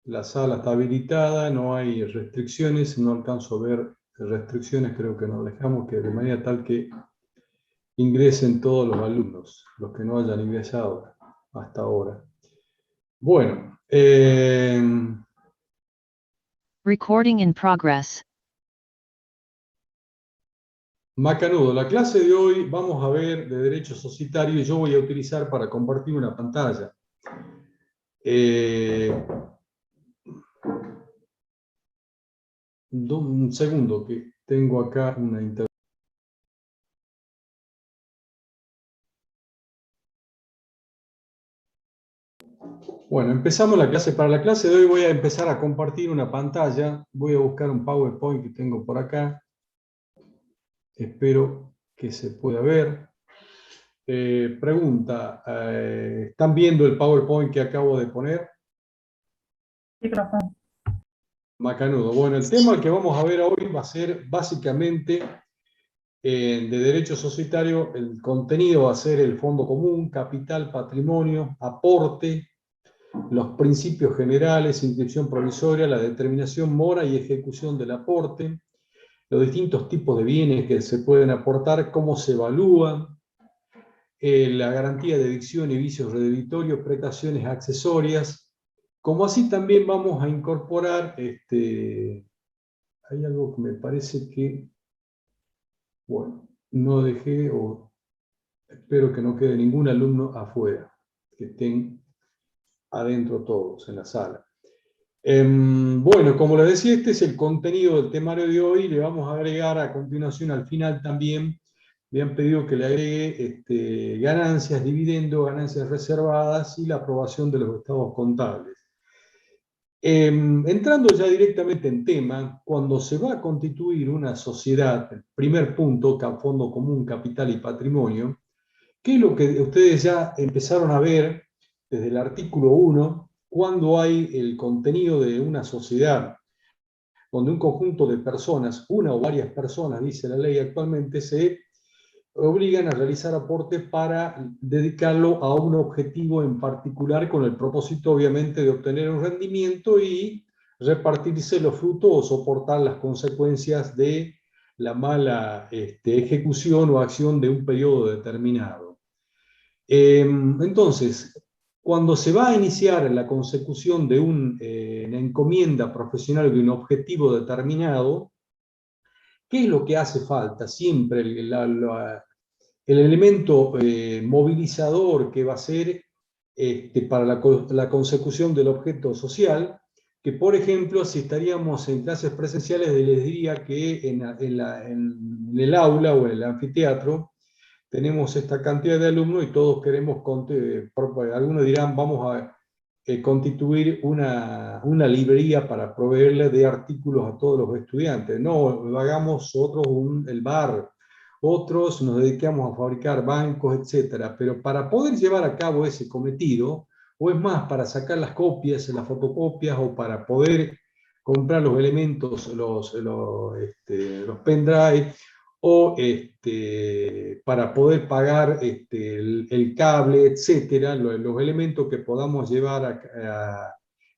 La sala está habilitada, no hay restricciones, no alcanzo a ver restricciones, creo que nos dejamos que de manera tal que ingresen todos los alumnos, los que no hayan ingresado hasta ahora. Bueno, Recording in progress. Macanudo, la clase de hoy vamos a ver de Derecho Societario y yo voy a utilizar para compartir una pantalla. Un segundo, que tengo acá una intervención. Bueno, empezamos la clase. Para la clase de hoy voy a empezar a compartir una pantalla. Voy a buscar un PowerPoint que tengo por acá. Espero que se pueda ver. Pregunta, ¿están viendo el PowerPoint que acabo de poner? Micrófono. Macanudo. Bueno, el tema que vamos a ver hoy va a ser básicamente de derecho societario. El contenido va a ser el fondo común, capital, patrimonio, aporte, los principios generales, inscripción provisoria, la determinación, mora y ejecución del aporte, los distintos tipos de bienes que se pueden aportar, cómo se evalúan, la garantía de evicción y vicios redebitorios, prestaciones accesorias, como así también vamos a incorporar, hay algo que me parece que, bueno, no dejé, o espero que no quede ningún alumno afuera, que estén adentro todos en la sala. Bueno, como les decía, este es el contenido del temario de hoy. Le vamos a agregar a continuación, al final también, me han pedido que le agregue ganancias, dividendos, ganancias reservadas y la aprobación de los estados contables. Entrando ya directamente en tema, cuando se va a constituir una sociedad, el primer punto, fondo común, capital y patrimonio, ¿qué es lo que ustedes ya empezaron a ver desde el artículo 1, cuando hay el contenido de una sociedad, donde un conjunto de personas, una o varias personas, dice la ley actualmente, se obligan a realizar aportes para dedicarlo a un objetivo en particular, con el propósito obviamente de obtener un rendimiento y repartirse los frutos o soportar las consecuencias de la mala ejecución o acción de un periodo determinado. Entonces, cuando se va a iniciar la consecución de una encomienda profesional de un objetivo determinado, ¿qué es lo que hace falta? Siempre el elemento movilizador que va a ser para la consecución del objeto social, que por ejemplo, si estaríamos en clases presenciales, les diría que en el aula o en el anfiteatro, tenemos esta cantidad de alumnos y todos queremos, algunos dirán, vamos a constituir una librería para proveerle de artículos a todos los estudiantes. No, hagamos otros el bar, otros nos dedicamos a fabricar bancos, etc. Pero para poder llevar a cabo ese cometido, o es más, para sacar las copias, las fotocopias, o para poder comprar los elementos, los pendrive, o para poder pagar el cable, etcétera, los elementos que podamos llevar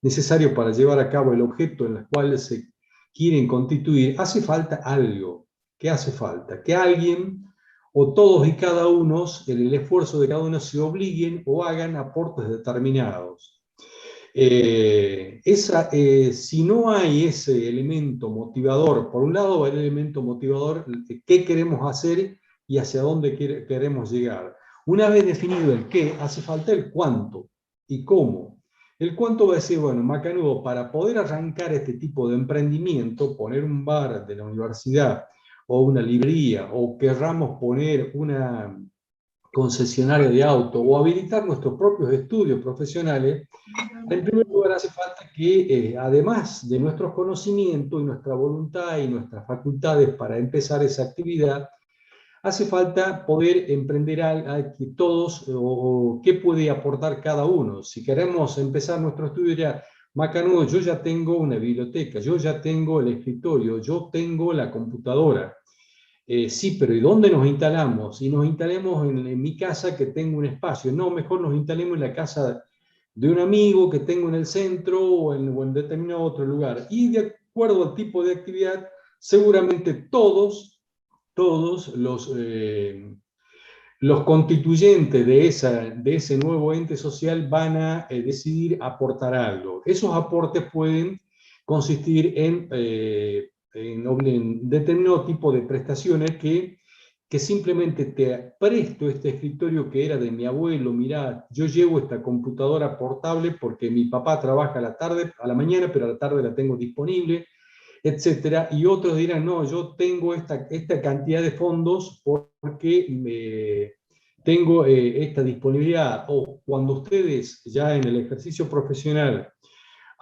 necesarios para llevar a cabo el objeto en el cual se quieren constituir, hace falta algo. ¿Qué hace falta? Que alguien, o todos y cada uno, en el esfuerzo de cada uno, se obliguen o hagan aportes determinados. Si no hay ese elemento motivador, por un lado el elemento motivador, qué queremos hacer y hacia dónde queremos llegar. Una vez definido el qué, hace falta el cuánto y cómo. El cuánto va a decir, bueno, Macanudo, para poder arrancar este tipo de emprendimiento, poner un bar de la universidad o una librería, o querramos poner una concesionaria de auto o habilitar nuestros propios estudios profesionales, en primer lugar hace falta que, además de nuestros conocimientos y nuestra voluntad y nuestras facultades para empezar esa actividad, hace falta poder emprender a que todos, o qué puede aportar cada uno. Si queremos empezar nuestro estudio ya, Macanudo, yo ya tengo una biblioteca, yo ya tengo el escritorio, yo tengo la computadora. Sí, pero ¿y dónde nos instalamos? Y nos instalemos en mi casa, que tengo un espacio. No, mejor nos instalemos en la casa de un amigo que tengo en el centro o en determinado otro lugar. Y de acuerdo al tipo de actividad, seguramente todos los constituyentes de ese nuevo ente social van a decidir aportar algo. Esos aportes pueden consistir en determinado tipo de prestaciones que simplemente te presto este escritorio que era de mi abuelo, mirá, yo llevo esta computadora portable porque mi papá trabaja a la mañana, pero a la tarde la tengo disponible, etcétera, y otros dirán, no, yo tengo esta cantidad de fondos porque tengo esta disponibilidad, o cuando ustedes ya en el ejercicio profesional,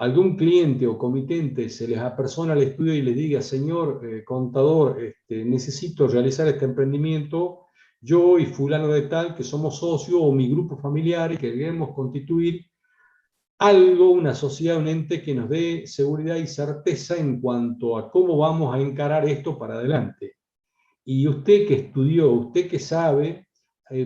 algún cliente o comitente se les apersona al estudio y les diga, señor contador, necesito realizar este emprendimiento, yo y fulano de tal, que somos socios, o mi grupo familiar, y que queremos constituir algo, una sociedad, un ente que nos dé seguridad y certeza en cuanto a cómo vamos a encarar esto para adelante. Y usted que estudió, usted que sabe,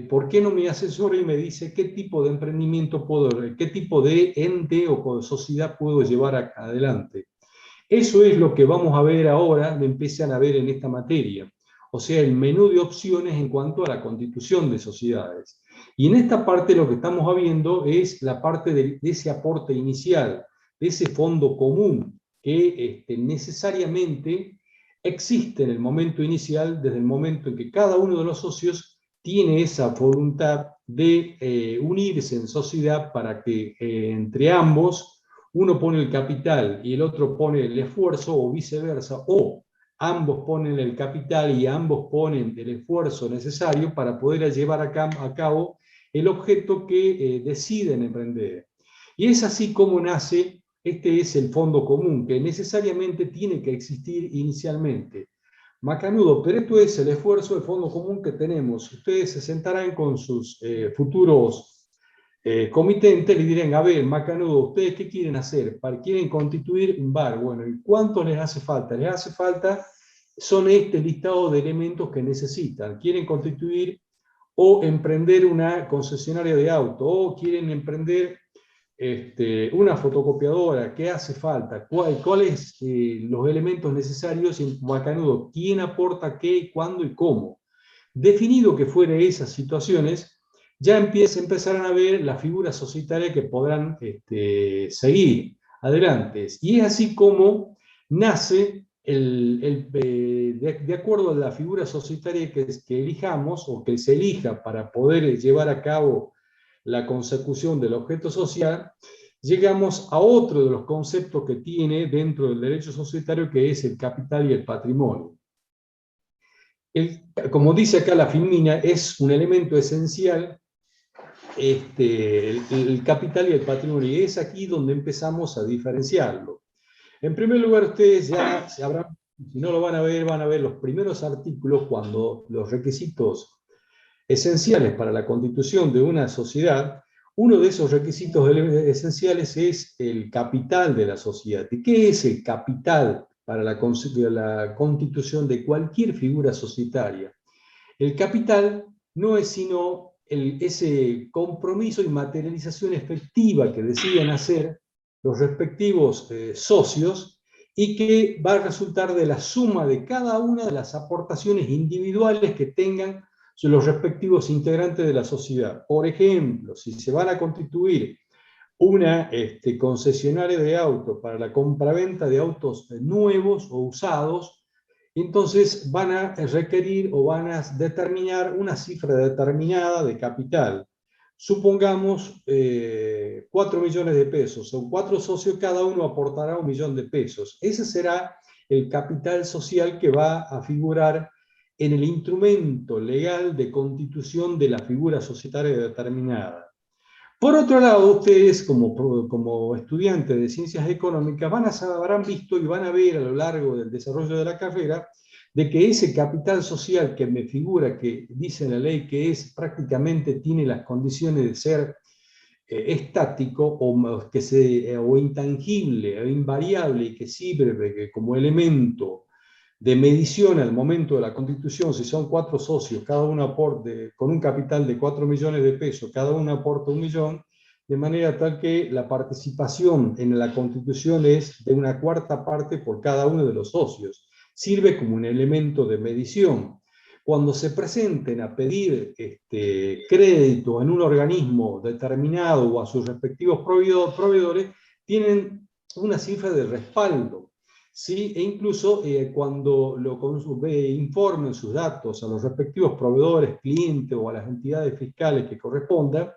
¿por qué no me asesora y me dice qué tipo de emprendimiento puedo, qué tipo de ente o sociedad puedo llevar adelante? Eso es lo que vamos a ver ahora, me empiezan a ver en esta materia. O sea, el menú de opciones en cuanto a la constitución de sociedades. Y en esta parte lo que estamos viendo es la parte de ese aporte inicial, de ese fondo común que necesariamente existe en el momento inicial, desde el momento en que cada uno de los socios tiene esa voluntad de unirse en sociedad para que entre ambos uno pone el capital y el otro pone el esfuerzo, o viceversa, o ambos ponen el capital y ambos ponen el esfuerzo necesario para poder llevar a cabo el objeto que deciden emprender. Y es así como nace, este es el fondo común, que necesariamente tiene que existir inicialmente. Macanudo, pero esto es el esfuerzo de fondo común que tenemos. Ustedes se sentarán con sus futuros comitentes y dirán, a ver, Macanudo, ¿ustedes qué quieren hacer? ¿Quieren constituir un bar? Bueno, ¿y cuánto les hace falta? Les hace falta, son este listado de elementos que necesitan. ¿Quieren constituir o emprender una concesionaria de auto? ¿O quieren emprender una fotocopiadora? ¿Qué hace falta? ¿Cuáles los elementos necesarios? Y Macanudo, ¿quién aporta qué, cuándo y cómo? Definido que fuere esas situaciones, ya empezarán a ver las figuras societarias que podrán seguir adelante. Y es así como nace, de acuerdo a la figura societaria que elijamos o que se elija para poder llevar a cabo la consecución del objeto social, llegamos a otro de los conceptos que tiene dentro del derecho societario, que es el capital y el patrimonio. Como dice acá la Filmina, es un elemento esencial el capital y el patrimonio, y es aquí donde empezamos a diferenciarlo. En primer lugar, ustedes ya sabrán, si no lo van a ver los primeros artículos cuando los requisitos esenciales para la constitución de una sociedad, uno de esos requisitos esenciales es el capital de la sociedad. ¿Y qué es el capital para la constitución de cualquier figura societaria? El capital no es sino ese compromiso y materialización efectiva que deciden hacer los respectivos socios, y que va a resultar de la suma de cada una de las aportaciones individuales que tengan los respectivos integrantes de la sociedad. Por ejemplo, si se van a constituir una concesionaria de autos para la compraventa de autos nuevos o usados, entonces van a requerir o van a determinar una cifra determinada de capital. Supongamos 4 millones de pesos, son 4 socios, cada uno aportará 1 millón de pesos. Ese será el capital social que va a figurar en el instrumento legal de constitución de la figura societaria determinada. Por otro lado, ustedes como estudiantes de ciencias económicas habrán visto y van a ver a lo largo del desarrollo de la carrera de que ese capital social que me figura, que dice la ley que es prácticamente tiene las condiciones de ser estático o intangible o invariable, y que sirve como elemento de medición al momento de la constitución, si son 4 socios, cada uno aporte con un capital de 4 millones de pesos, cada uno aporta 1 millón, de manera tal que la participación en la constitución es de 1/4 parte por cada uno de los socios. Sirve como un elemento de medición. Cuando se presenten a pedir crédito en un organismo determinado o a sus respectivos proveedores, tienen una cifra de respaldo, ¿sí? E incluso cuando informen sus datos a los respectivos proveedores, clientes o a las entidades fiscales que correspondan,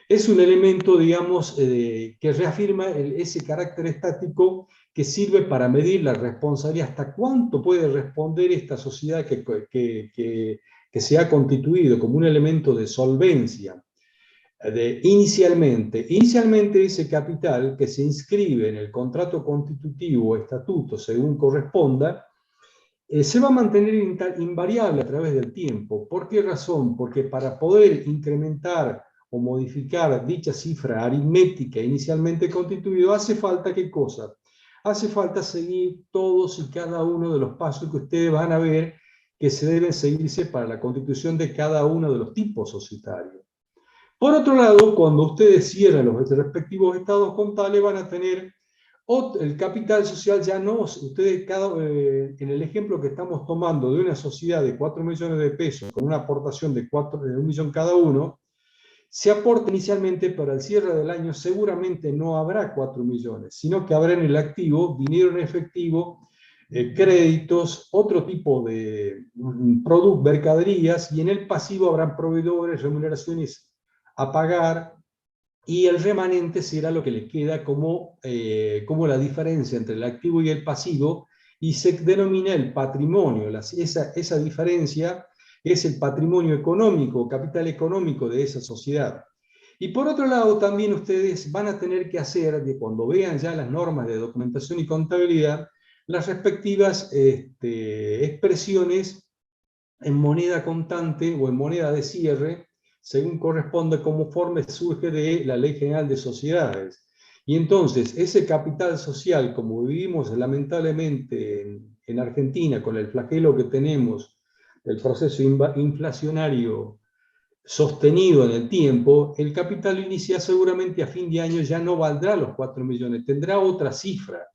es un elemento, digamos, que reafirma ese carácter estático que sirve para medir la responsabilidad, hasta cuánto puede responder esta sociedad que se ha constituido como un elemento de solvencia. Inicialmente ese capital que se inscribe en el contrato constitutivo o estatuto, según corresponda, se va a mantener invariable a través del tiempo. ¿Por qué razón? Porque para poder incrementar o modificar dicha cifra aritmética inicialmente constituida, hace falta, ¿qué cosa? Hace falta seguir todos y cada uno de los pasos que ustedes van a ver que se deben seguirse para la constitución de cada uno de los tipos societarios. Por otro lado, cuando ustedes cierran los respectivos estados contables, van a tener el capital social. Ya no, ustedes en el ejemplo que estamos tomando de una sociedad de 4 millones de pesos, con una aportación de 1 millón cada uno, se aporta inicialmente para el cierre del año, seguramente no habrá 4 millones, sino que habrá en el activo dinero en efectivo, créditos, otro tipo de productos, mercaderías, y en el pasivo habrán proveedores, remuneraciones a pagar, y el remanente será lo que le queda como la diferencia entre el activo y el pasivo, y se denomina el patrimonio. Esa diferencia es el patrimonio económico, capital económico de esa sociedad. Y por otro lado, también ustedes van a tener que hacer, cuando vean ya las normas de documentación y contabilidad, las respectivas expresiones en moneda contante o en moneda de cierre, según corresponde, como forma surge de la Ley General de Sociedades. Y entonces, ese capital social, como vivimos lamentablemente en Argentina, con el flagelo que tenemos del proceso inflacionario sostenido en el tiempo, el capital inicial seguramente a fin de año ya no valdrá los 4 millones, tendrá otra cifra.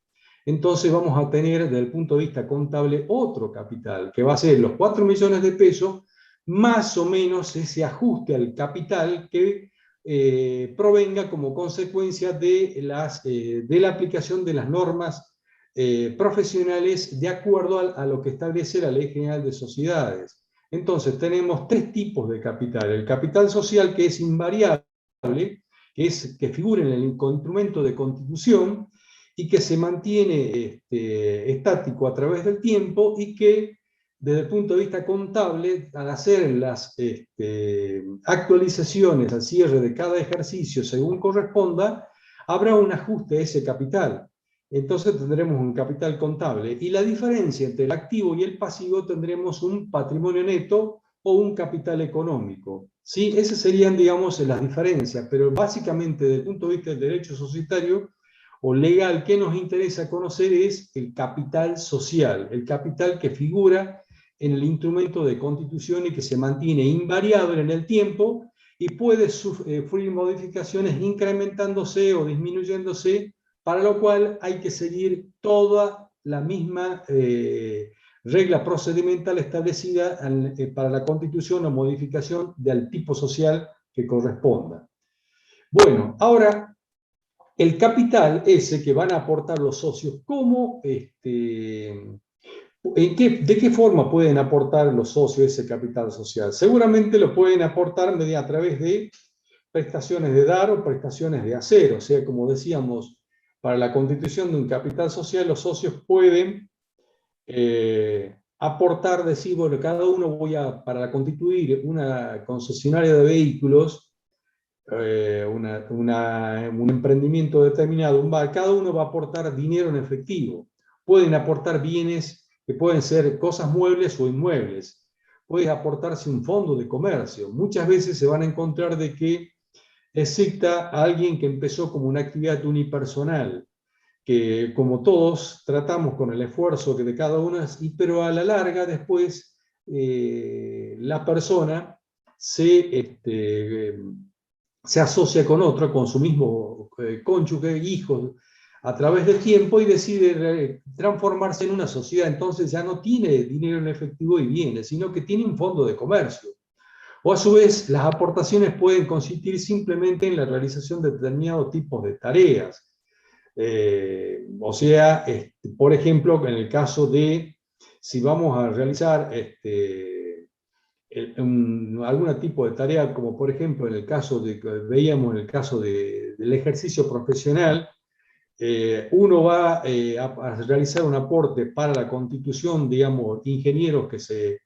Entonces vamos a tener, desde el punto de vista contable, otro capital, que va a ser los 4 millones de pesos, más o menos ese ajuste al capital que provenga como consecuencia de la aplicación de las normas profesionales de acuerdo a lo que establece la Ley General de Sociedades. Entonces tenemos 3 tipos de capital. El capital social, que es invariable, que figura en el instrumento de constitución y que se mantiene estático a través del tiempo, y que desde el punto de vista contable, al hacer las actualizaciones al cierre de cada ejercicio según corresponda, habrá un ajuste a ese capital. Entonces tendremos un capital contable. Y la diferencia entre el activo y el pasivo, tendremos un patrimonio neto o un capital económico. ¿Sí? Esas serían, digamos, las diferencias. Pero básicamente, desde el punto de vista del derecho societario o legal, que nos interesa conocer es el capital social, el capital que figura en el instrumento de constitución y que se mantiene invariable en el tiempo y puede sufrir modificaciones incrementándose o disminuyéndose, para lo cual hay que seguir toda la misma regla procedimental establecida para la constitución o modificación del tipo social que corresponda. Bueno, ahora, el capital ese que van a aportar los socios, ¿cómo, de qué forma pueden aportar los socios ese capital social? Seguramente lo pueden aportar a través de prestaciones de dar o prestaciones de hacer. O sea, como decíamos, para la constitución de un capital social, los socios pueden aportar, decir, bueno, cada uno para constituir una concesionaria de vehículos, un emprendimiento determinado, cada uno va a aportar dinero en efectivo. Pueden aportar bienes que pueden ser cosas muebles o inmuebles. Puede aportarse un fondo de comercio. Muchas veces se van a encontrar de que exista alguien que empezó como una actividad unipersonal, que como todos tratamos con el esfuerzo que de cada uno, pero a la larga después la persona se se asocia con otro, con su mismo cónyuge, hijos, a través del tiempo y decide transformarse en una sociedad. Entonces ya no tiene dinero en efectivo y bienes, sino que tiene un fondo de comercio. O a su vez, las aportaciones pueden consistir simplemente en la realización de determinados tipos de tareas. O sea, por ejemplo, en el caso de, si vamos a realizar algún tipo de tarea, como por ejemplo en el caso de, veíamos en el caso del ejercicio profesional, uno va a realizar un aporte para la constitución, digamos, ingenieros que se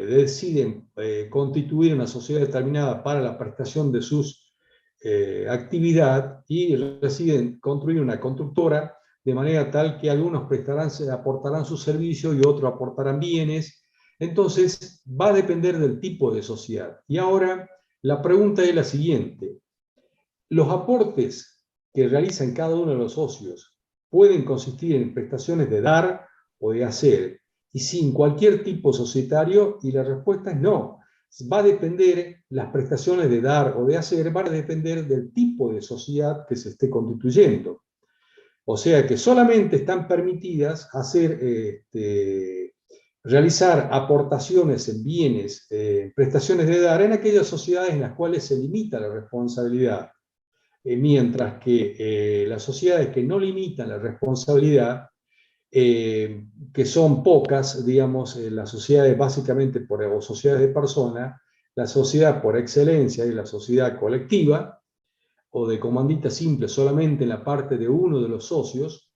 deciden constituir una sociedad determinada para la prestación de sus actividad y deciden construir una constructora de manera tal que algunos aportarán sus servicios y otros aportarán bienes. Entonces, va a depender del tipo de sociedad. Y ahora, la pregunta es la siguiente. ¿Los aportes que realizan cada uno de los socios pueden consistir en prestaciones de dar o de hacer, y sin cualquier tipo societario? Y la respuesta es no. Va a depender, las prestaciones de dar o de hacer van a depender del tipo de sociedad que se esté constituyendo. O sea que solamente están permitidas realizar aportaciones en bienes, prestaciones de dar, en aquellas sociedades en las cuales se limita la responsabilidad. Mientras que las sociedades que no limitan la responsabilidad, que son pocas, digamos, las sociedades básicamente o sociedades de personas, la sociedad por excelencia es la sociedad colectiva, o de comandita simple solamente en la parte de uno de los socios,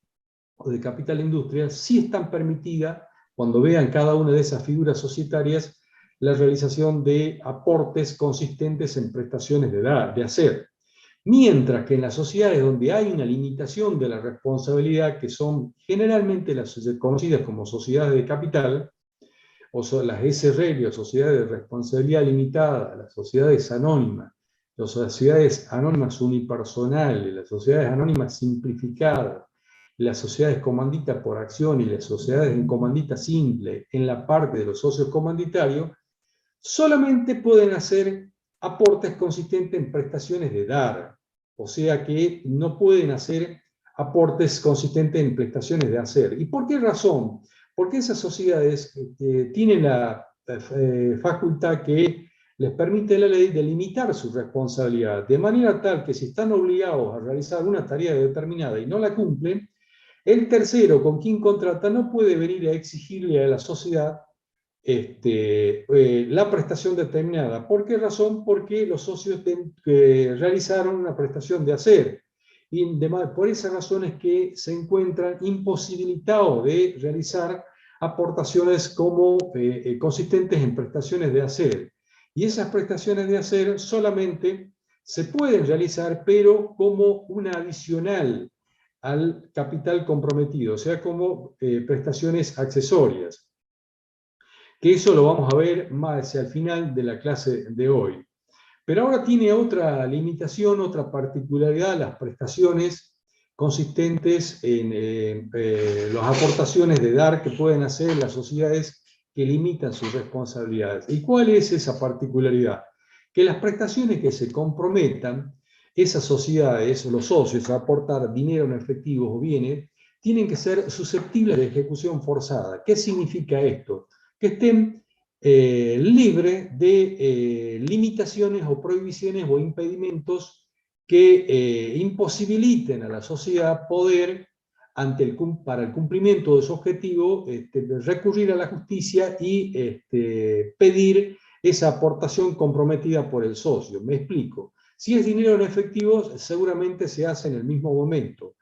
o de capital industrial, sí están permitidas, cuando vean cada una de esas figuras societarias, la realización de aportes consistentes en prestaciones de hacer. Mientras que en las sociedades donde hay una limitación de la responsabilidad, que son generalmente las conocidas como sociedades de capital, o las SRL, o sociedades de responsabilidad limitada, las sociedades anónimas, las sociedades anónimas unipersonales, las sociedades anónimas simplificadas, las sociedades comanditas por acción y las sociedades en comandita simple, en la parte de los socios comanditarios, solamente pueden hacer aportes consistentes en prestaciones de dar. O sea que no pueden hacer aportes consistentes en prestaciones de hacer. ¿Y por qué razón? Porque esas sociedades tienen la facultad que les permite la ley de limitar su responsabilidad, de manera tal que si están obligados a realizar una tarea determinada y no la cumplen, el tercero con quien contrata no puede venir a exigirle a la sociedad la prestación determinada. ¿Por qué razón? Porque los socios realizaron una prestación de hacer. Y por esa razón es que se encuentran imposibilitados de realizar aportaciones como consistentes en prestaciones de hacer. Y esas prestaciones de hacer solamente se pueden realizar, pero como una adicional al capital comprometido, o sea, como prestaciones accesorias. Que eso lo vamos a ver más hacia el final de la clase de hoy. Pero ahora tiene otra limitación, otra particularidad, las prestaciones consistentes en las aportaciones de dar que pueden hacer las sociedades que limitan sus responsabilidades. ¿Y cuál es esa particularidad? Que las prestaciones que se comprometan, esas sociedades o los socios a aportar dinero en efectivo o bienes, tienen que ser susceptibles de ejecución forzada. ¿Qué significa esto? Que estén libres de limitaciones o prohibiciones o impedimentos que imposibiliten a la sociedad poder, para el cumplimiento de su objetivo, recurrir a la justicia y pedir esa aportación comprometida por el socio. Me explico. Si es dinero en efectivo, seguramente se hace en el mismo momento.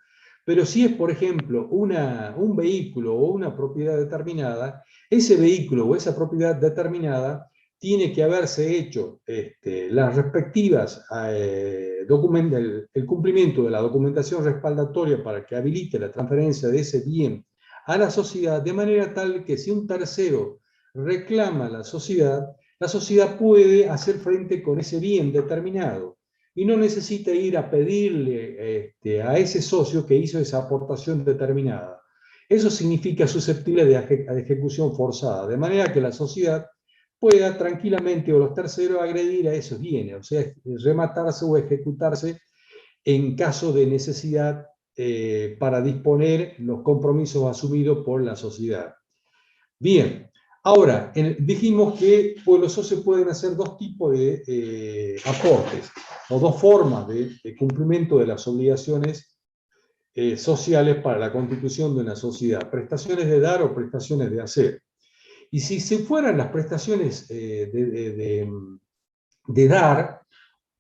Pero si es, por ejemplo, un vehículo o una propiedad determinada, ese vehículo o esa propiedad determinada tiene que haberse hecho las respectivas el cumplimiento de la documentación respaldatoria para que habilite la transferencia de ese bien a la sociedad, de manera tal que si un tercero reclama a la sociedad puede hacer frente con ese bien determinado y no necesita ir a pedirle a ese socio que hizo esa aportación determinada. Eso significa susceptible de ejecución forzada, de manera que la sociedad pueda tranquilamente, o los terceros, agredir a esos bienes, o sea, rematarse o ejecutarse en caso de necesidad para disponer los compromisos asumidos por la sociedad. Bien, ahora, dijimos que pues, los socios pueden hacer dos tipos de aportes, o dos formas de cumplimiento de las obligaciones sociales para la constitución de una sociedad: prestaciones de dar o prestaciones de hacer. Y si se fueran las prestaciones de dar,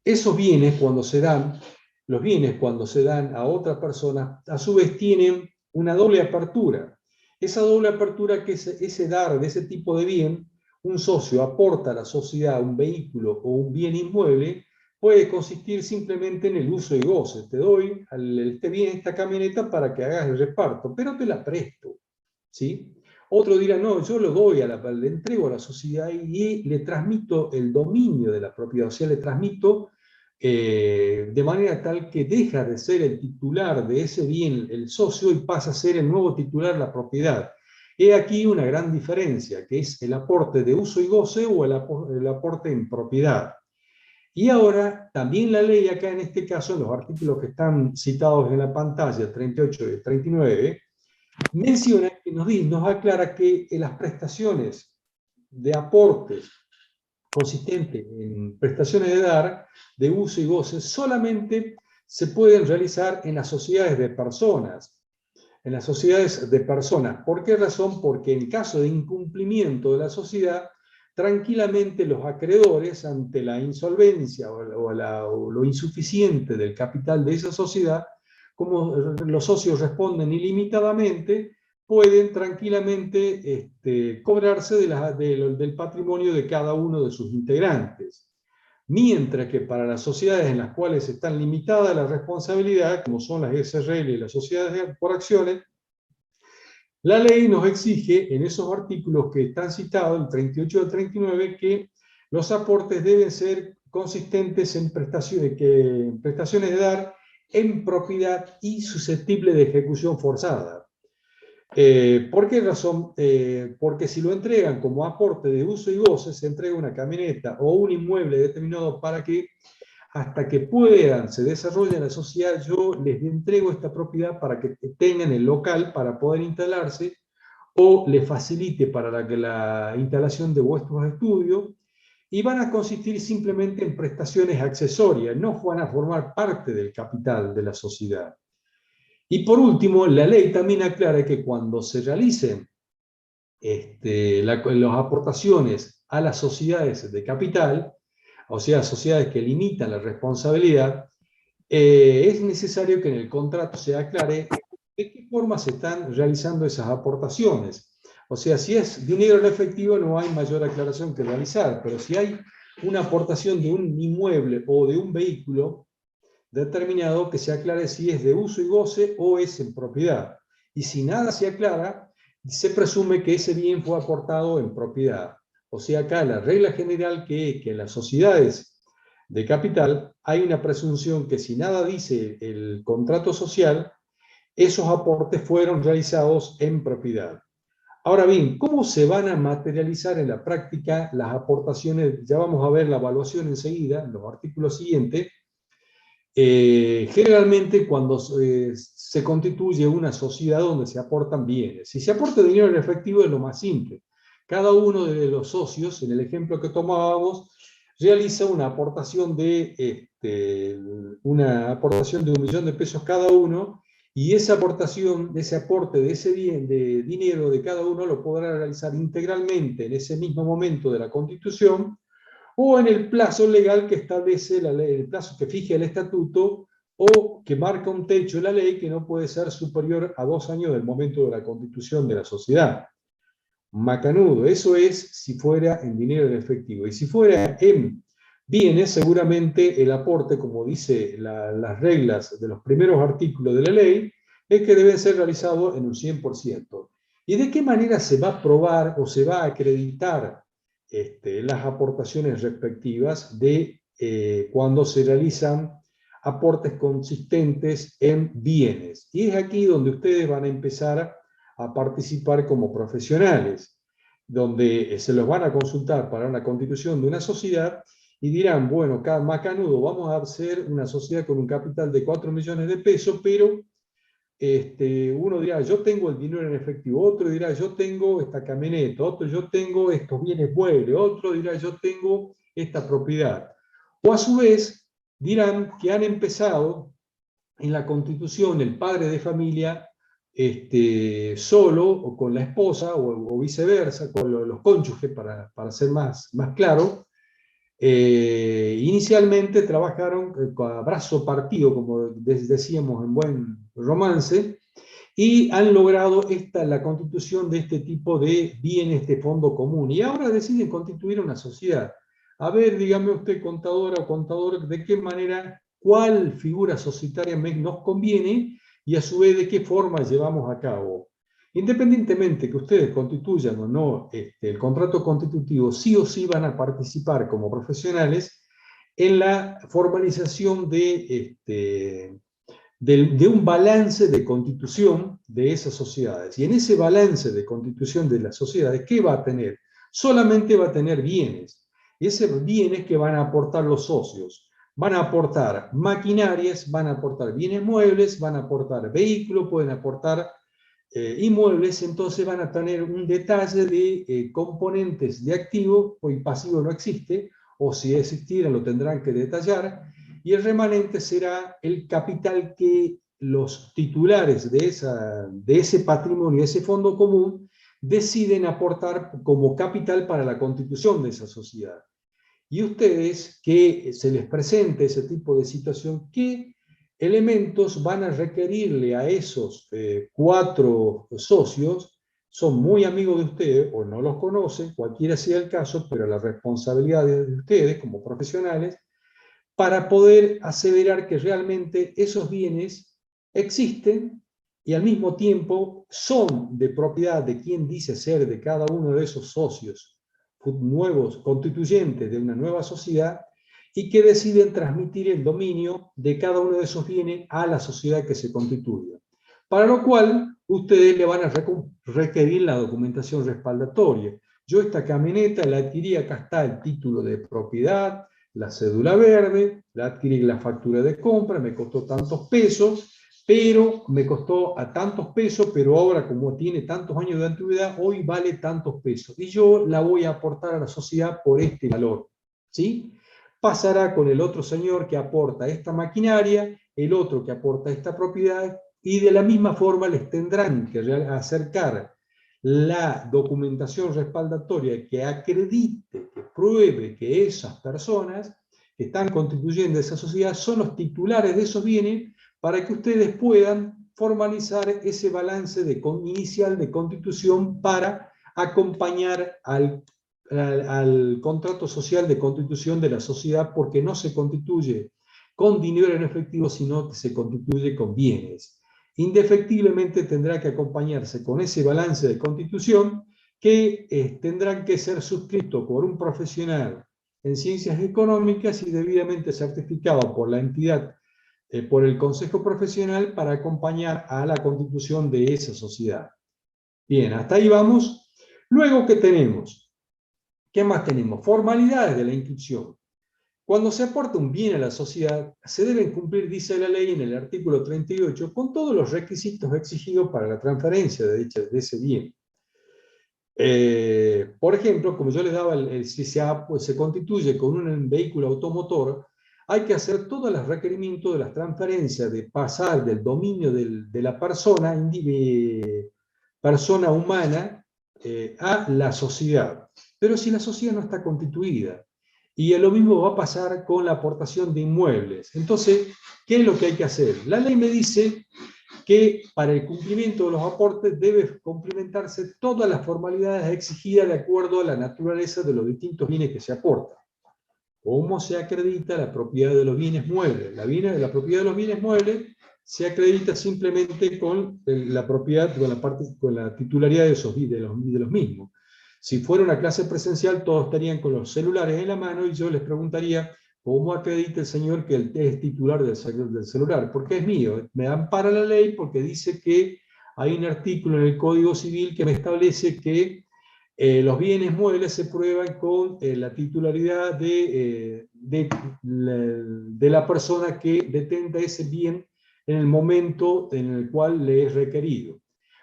esos bienes cuando se dan, los bienes cuando se dan a otra persona, a su vez tienen una doble apertura. Esa doble apertura, que es ese dar de ese tipo de bien, un socio aporta a la sociedad un vehículo o un bien inmueble, puede consistir simplemente en el uso y goce. Te doy este bien, esta camioneta, para que hagas el reparto, pero te la presto, ¿sí? Otro dirá, no, yo lo doy, le entrego a la sociedad y le transmito el dominio de la propiedad, o sea, le transmito de manera tal que deja de ser el titular de ese bien el socio y pasa a ser el nuevo titular de la propiedad. He aquí una gran diferencia, que es el aporte de uso y goce o el aporte en propiedad. Y ahora, también la ley acá en este caso, en los artículos que están citados en la pantalla, 38 y 39, menciona que nos aclara que las prestaciones de aportes consistentes en prestaciones de dar, de uso y goce, solamente se pueden realizar en las sociedades de personas. En las sociedades de personas. ¿Por qué razón? Porque en caso de incumplimiento de la sociedad, tranquilamente los acreedores, ante la insolvencia o lo insuficiente del capital de esa sociedad, como los socios responden ilimitadamente, pueden tranquilamente cobrarse del patrimonio de cada uno de sus integrantes. Mientras que para las sociedades en las cuales están limitadas la responsabilidad, como son las SRL y las sociedades por acciones, la ley nos exige en esos artículos que están citados, el 38 y el 39, que los aportes deben ser consistentes en prestaciones de dar en propiedad y susceptible de ejecución forzada. ¿Por qué razón? Porque si lo entregan como aporte de uso y goce, se entrega una camioneta o un inmueble determinado para que hasta que puedan, se desarrolle la sociedad, yo les entrego esta propiedad para que tengan el local para poder instalarse, o les facilite para la instalación de vuestros estudios, y van a consistir simplemente en prestaciones accesorias, no van a formar parte del capital de la sociedad. Y por último, la ley también aclara que cuando se realicen las aportaciones a las sociedades de capital, o sea, sociedades que limitan la responsabilidad, es necesario que en el contrato se aclare de qué forma se están realizando esas aportaciones. O sea, si es dinero en efectivo no hay mayor aclaración que realizar, pero si hay una aportación de un inmueble o de un vehículo determinado, que se aclare si es de uso y goce o es en propiedad. Y si nada se aclara, se presume que ese bien fue aportado en propiedad. O sea, acá la regla general que en las sociedades de capital hay una presunción que si nada dice el contrato social, esos aportes fueron realizados en propiedad. Ahora bien, ¿cómo se van a materializar en la práctica las aportaciones? Ya vamos a ver la evaluación enseguida, en los artículos siguientes. Generalmente cuando se constituye una sociedad donde se aportan bienes. Si se aporta dinero en efectivo es lo más simple. Cada uno de los socios, en el ejemplo que tomábamos, realiza una aportación de $1 millón cada uno, y esa aportación, ese aporte de ese bien, de dinero de cada uno, lo podrá realizar integralmente en ese mismo momento de la Constitución, o en el plazo legal que establece la ley, el plazo que fija el estatuto, o que marca un techo de la ley que no puede ser superior a 2 años del momento de la constitución de la sociedad. Macanudo, eso es si fuera en dinero en efectivo. Y si fuera en bienes, seguramente el aporte, como dice las reglas de los primeros artículos de la ley, es que deben ser realizados en un 100%. ¿Y de qué manera se va a probar o se va a acreditar las aportaciones respectivas de cuando se realizan aportes consistentes en bienes? Y es aquí donde ustedes van a empezar a participar como profesionales. donde se los van a consultar para una constitución de una sociedad, y dirán, bueno, macanudo, vamos a hacer una sociedad con un capital de 4 millones de pesos, pero uno dirá, yo tengo el dinero en efectivo, otro dirá, yo tengo esta camioneta, otro, yo tengo estos bienes muebles, otro dirá, yo tengo esta propiedad. O a su vez, dirán que han empezado en la Constitución el padre de familia solo o con la esposa o viceversa, con los cónyuges, para ser más claro. Inicialmente trabajaron a brazo partido, como decíamos en buen romance, y han logrado la constitución de este tipo de bienes de fondo común. Y ahora deciden constituir una sociedad. A ver, dígame usted, contadora o contador, de qué manera, cuál figura societaria nos conviene y a su vez de qué forma llevamos a cabo. Independientemente que ustedes constituyan o no el contrato constitutivo, sí o sí van a participar como profesionales en la formalización de un balance de constitución de esas sociedades. Y en ese balance de constitución de las sociedades, ¿qué va a tener? Solamente va a tener bienes. Y esos bienes que van a aportar los socios. Van a aportar maquinarias, van a aportar bienes muebles, van a aportar vehículos, pueden aportar inmuebles, entonces van a tener un detalle de componentes de activo, hoy pasivo no existe, o si existiera lo tendrán que detallar, y el remanente será el capital que los titulares de ese patrimonio, de ese fondo común, deciden aportar como capital para la constitución de esa sociedad. Y ustedes, que se les presente ese tipo de situación, ¿qué elementos van a requerirle a esos 4 socios? Son muy amigos de ustedes o no los conocen, cualquiera sea el caso, pero la responsabilidad de ustedes como profesionales para poder aseverar que realmente esos bienes existen y al mismo tiempo son de propiedad de quien dice ser de cada uno de esos socios nuevos constituyentes de una nueva sociedad y que deciden transmitir el dominio de cada uno de esos bienes a la sociedad que se constituye. Para lo cual, ustedes le van a requerir la documentación respaldatoria. Yo esta camioneta la adquirí, acá está el título de propiedad, la cédula verde, la adquirí la factura de compra, me costó tantos pesos, pero me costó a tantos pesos, pero ahora como tiene tantos años de antigüedad, hoy vale tantos pesos. Y yo la voy a aportar a la sociedad por este valor. ¿Sí? Pasará con el otro señor que aporta esta maquinaria, el otro que aporta esta propiedad, y de la misma forma les tendrán que acercar la documentación respaldatoria que acredite, que pruebe que esas personas que están constituyendo esa sociedad son los titulares de esos bienes, para que ustedes puedan formalizar ese balance inicial de constitución para acompañar al contrato social de constitución de la sociedad, porque no se constituye con dinero en efectivo, sino que se constituye con bienes. Indefectiblemente tendrá que acompañarse con ese balance de constitución que tendrán que ser suscrito por un profesional en ciencias económicas y debidamente certificado por la entidad, por el Consejo Profesional, para acompañar a la constitución de esa sociedad. Bien, hasta ahí vamos. Luego, ¿qué tenemos? ¿Qué más tenemos? Formalidades de la inscripción. Cuando se aporta un bien a la sociedad, se deben cumplir, dice la ley en el artículo 38, con todos los requisitos exigidos para la transferencia de ese bien. Por ejemplo, como yo les daba, si se constituye con un vehículo automotor, hay que hacer todos los requerimientos de las transferencias, de pasar del dominio de la persona humana a la sociedad. Pero si la sociedad no está constituida, y lo mismo va a pasar con la aportación de inmuebles. Entonces, ¿qué es lo que hay que hacer? La ley me dice que para el cumplimiento de los aportes debe cumplimentarse todas las formalidades exigidas de acuerdo a la naturaleza de los distintos bienes que se aportan. ¿Cómo se acredita la propiedad de los bienes muebles? La propiedad de los bienes muebles se acredita simplemente con la propiedad, con la titularidad de los mismos. Si fuera una clase presencial, todos estarían con los celulares en la mano y yo les preguntaría, ¿cómo acredita el señor que él es titular del celular? Porque es mío. Me ampara la ley porque dice que hay un artículo en el Código Civil que me establece que Los bienes muebles se prueban con la titularidad de la persona que detenta ese bien en el momento en el cual le es requerido.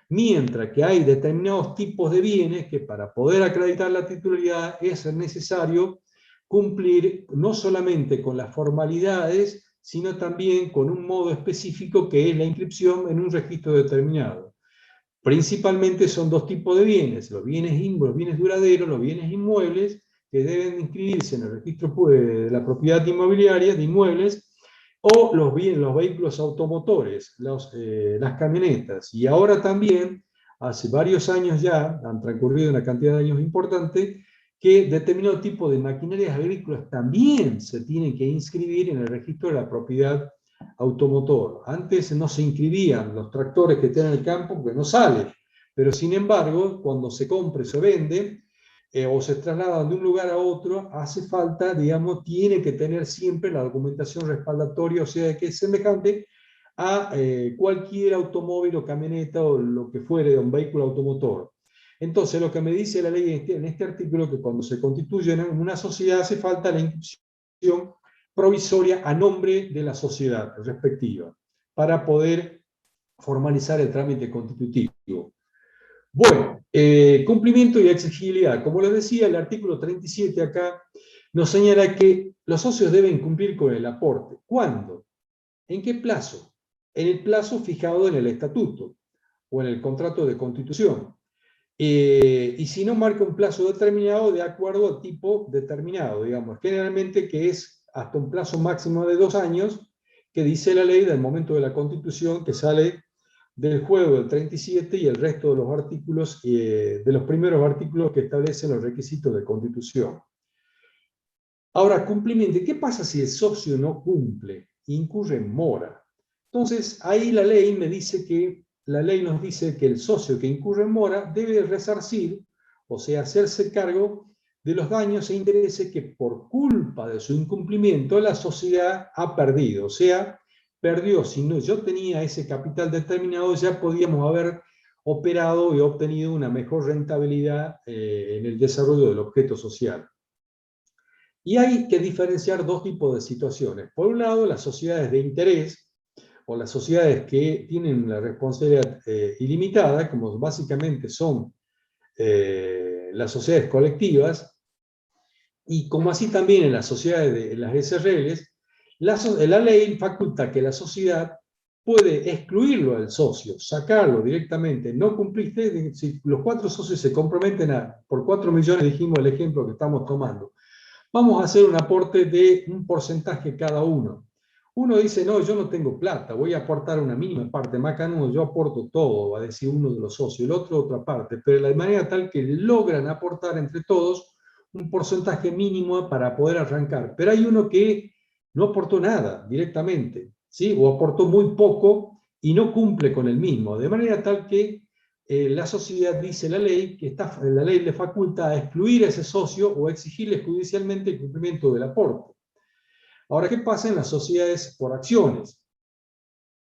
Mientras que hay determinados tipos de bienes que para poder acreditar la titularidad es necesario cumplir no solamente con las formalidades, sino también con un modo específico que es la inscripción en un registro determinado. Principalmente son dos tipos de bienes, los bienes duraderos, los bienes inmuebles, que deben inscribirse en el registro de la propiedad inmobiliaria de inmuebles, o los vehículos automotores, las camionetas. Y ahora también, hace varios años ya, han transcurrido una cantidad de años importante, que determinado tipo de maquinarias agrícolas también se tienen que inscribir en el registro de la propiedad automotor. Antes no se inscribían los tractores que tienen en el campo porque no sale, pero sin embargo, cuando se compra y se vende, o se trasladan de un lugar a otro, hace falta, digamos, tiene que tener siempre la documentación respaldatoria, o sea, que es semejante a cualquier automóvil o camioneta o lo que fuere de un vehículo automotor. Entonces, lo que me dice la ley en este artículo, que cuando se constituye en una sociedad hace falta la inscripción provisoria a nombre de la sociedad respectiva, para poder formalizar el trámite constitutivo. Bueno, cumplimiento y exigibilidad. Como les decía, el artículo 37 acá nos señala que los socios deben cumplir con el aporte. ¿Cuándo? ¿En qué plazo? En el plazo fijado en el estatuto o en el contrato de constitución. Y si no, marca un plazo determinado de acuerdo a tipo determinado, digamos, generalmente que es hasta un plazo máximo de 2 años, que dice la ley del momento de la Constitución, que sale del juego del 37 y el resto de los artículos, de los primeros artículos que establecen los requisitos de Constitución. Ahora, cumplimiento. ¿Qué pasa si el socio no cumple? Incurre en mora. Entonces, ahí la ley nos dice que el socio que incurre en mora debe resarcir, o sea, hacerse cargo de los daños e intereses que por culpa de su incumplimiento la sociedad ha perdido. O sea, perdió, si no, yo tenía ese capital determinado, ya podíamos haber operado y obtenido una mejor rentabilidad en el desarrollo del objeto social. Y hay que diferenciar dos tipos de situaciones. Por un lado, las sociedades de interés, o las sociedades que tienen la responsabilidad ilimitada, como básicamente son las sociedades colectivas, y como así también en las sociedades en las SRLs, la ley faculta que la sociedad puede excluirlo al socio, sacarlo directamente. No cumpliste, si los 4 socios se comprometen por 4 millones, dijimos el ejemplo que estamos tomando, vamos a hacer un aporte de un porcentaje cada uno. Uno dice, no, yo no tengo plata, voy a aportar una mínima parte, Macanudo, yo aporto todo, va a decir uno de los socios, el otro otra parte, pero de manera tal que logran aportar entre todos un porcentaje mínimo para poder arrancar. Pero hay uno que no aportó nada directamente, ¿sí? O aportó muy poco y no cumple con el mismo, de manera tal que la sociedad, dice la ley, que la ley le faculta a excluir a ese socio o exigirle judicialmente el cumplimiento del aporte. Ahora, ¿qué pasa en las sociedades por acciones?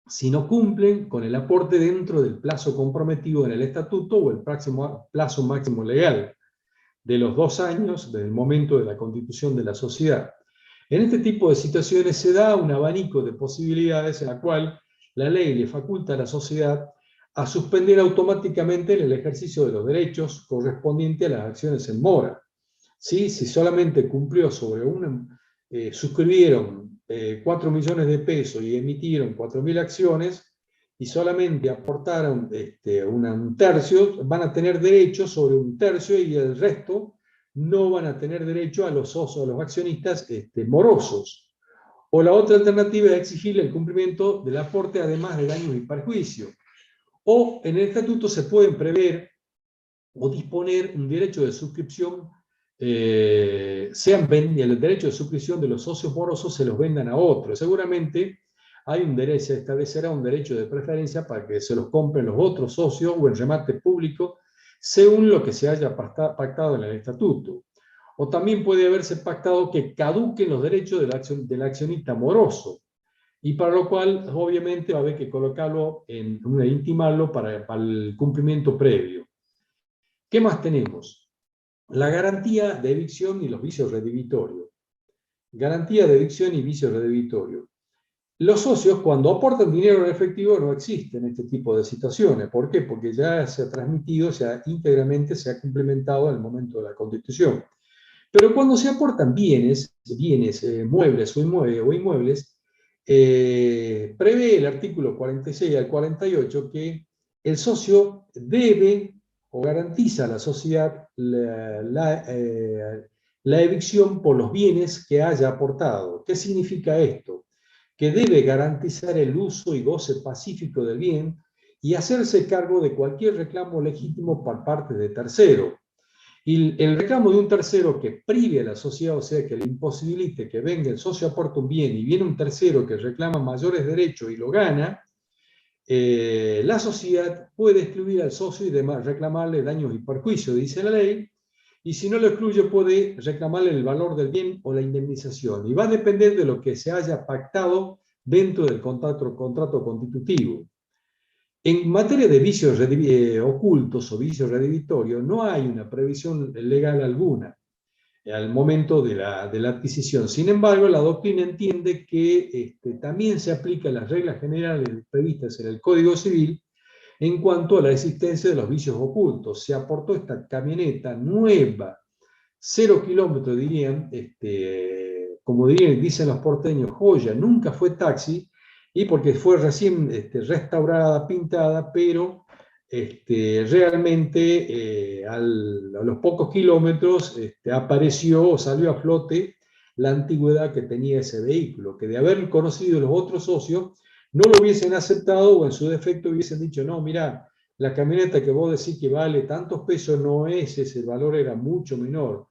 Si no cumplen con el aporte dentro del plazo comprometido en el estatuto o el plazo máximo legal de los 2 años del momento de la constitución de la sociedad. En este tipo de situaciones se da un abanico de posibilidades en la cual la ley le faculta a la sociedad a suspender automáticamente el ejercicio de los derechos correspondientes a las acciones en mora. ¿Sí? Si solamente cumplió sobre suscribieron 4 millones de pesos y emitieron 4.000 acciones y solamente aportaron un tercio, van a tener derecho sobre un tercio y el resto no van a tener derecho a los accionistas morosos. O la otra alternativa es exigirle el cumplimiento del aporte además de daños y perjuicios. O en el estatuto se pueden prever o disponer un derecho de suscripción, el derecho de suscripción de los socios morosos se los vendan a otros. Seguramente se establecerá un derecho de preferencia para que se los compren los otros socios o en remate público, según lo que se haya pactado en el estatuto. O también puede haberse pactado que caduquen los derechos del accionista moroso, y para lo cual obviamente va a haber que colocarlo intimarlo para el cumplimiento previo. ¿Qué más tenemos? la garantía de evicción y los vicios redivitorios. Garantía de evicción y vicios redivitorios. Los socios, cuando aportan dinero en efectivo, no existen este tipo de situaciones. ¿Por qué? Porque ya se ha transmitido, íntegramente se ha complementado en el momento de la constitución. Pero cuando se aportan bienes, muebles o inmuebles, prevé el artículo 46 al 48 que el socio debe o garantiza a la sociedad la evicción por los bienes que haya aportado. ¿Qué significa esto? Que debe garantizar el uso y goce pacífico del bien y hacerse cargo de cualquier reclamo legítimo por parte de tercero. Y el reclamo de un tercero que prive a la sociedad, o sea, que le imposibilite que venga el socio aporta un bien y viene un tercero que reclama mayores derechos y lo gana, la sociedad puede excluir al socio y reclamarle daños y perjuicios, dice la ley, y si no lo excluye puede reclamarle el valor del bien o la indemnización. Y va a depender de lo que se haya pactado dentro del contrato constitutivo. En materia de vicios ocultos o vicios redivitorios, no hay una previsión legal alguna al momento de la adquisición. Sin embargo, la doctrina entiende que también se aplican las reglas generales previstas en el Código Civil en cuanto a la existencia de los vicios ocultos. Se aportó esta camioneta nueva, 0 kilómetros, dirían, como dicen los porteños, joya, nunca fue taxi, y porque fue recién restaurada, pintada, pero realmente a los pocos kilómetros apareció o salió a flote la antigüedad que tenía ese vehículo, que de haber conocido los otros socios, no lo hubiesen aceptado o en su defecto hubiesen dicho, no, mira, la camioneta que vos decís que vale tantos pesos no es ese, el valor era mucho menor.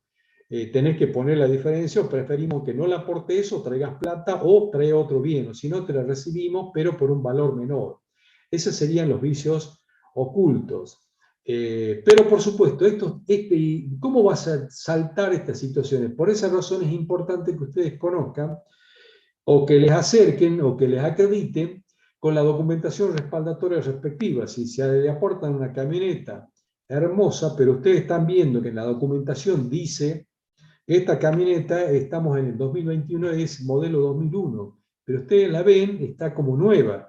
Tenés que poner la diferencia, o preferimos que no la aportes o traigas plata o trae otro bien, o si no te la recibimos, pero por un valor menor. Esos serían los vicios ocultos. Pero por supuesto, ¿cómo vas a saltar estas situaciones? Por esa razón es importante que ustedes conozcan o que les acerquen o que les acrediten con la documentación respaldatoria respectiva. Si se le aportan una camioneta hermosa, pero ustedes están viendo que en la documentación dice esta camioneta, estamos en el 2021, es modelo 2001, pero ustedes la ven, está como nueva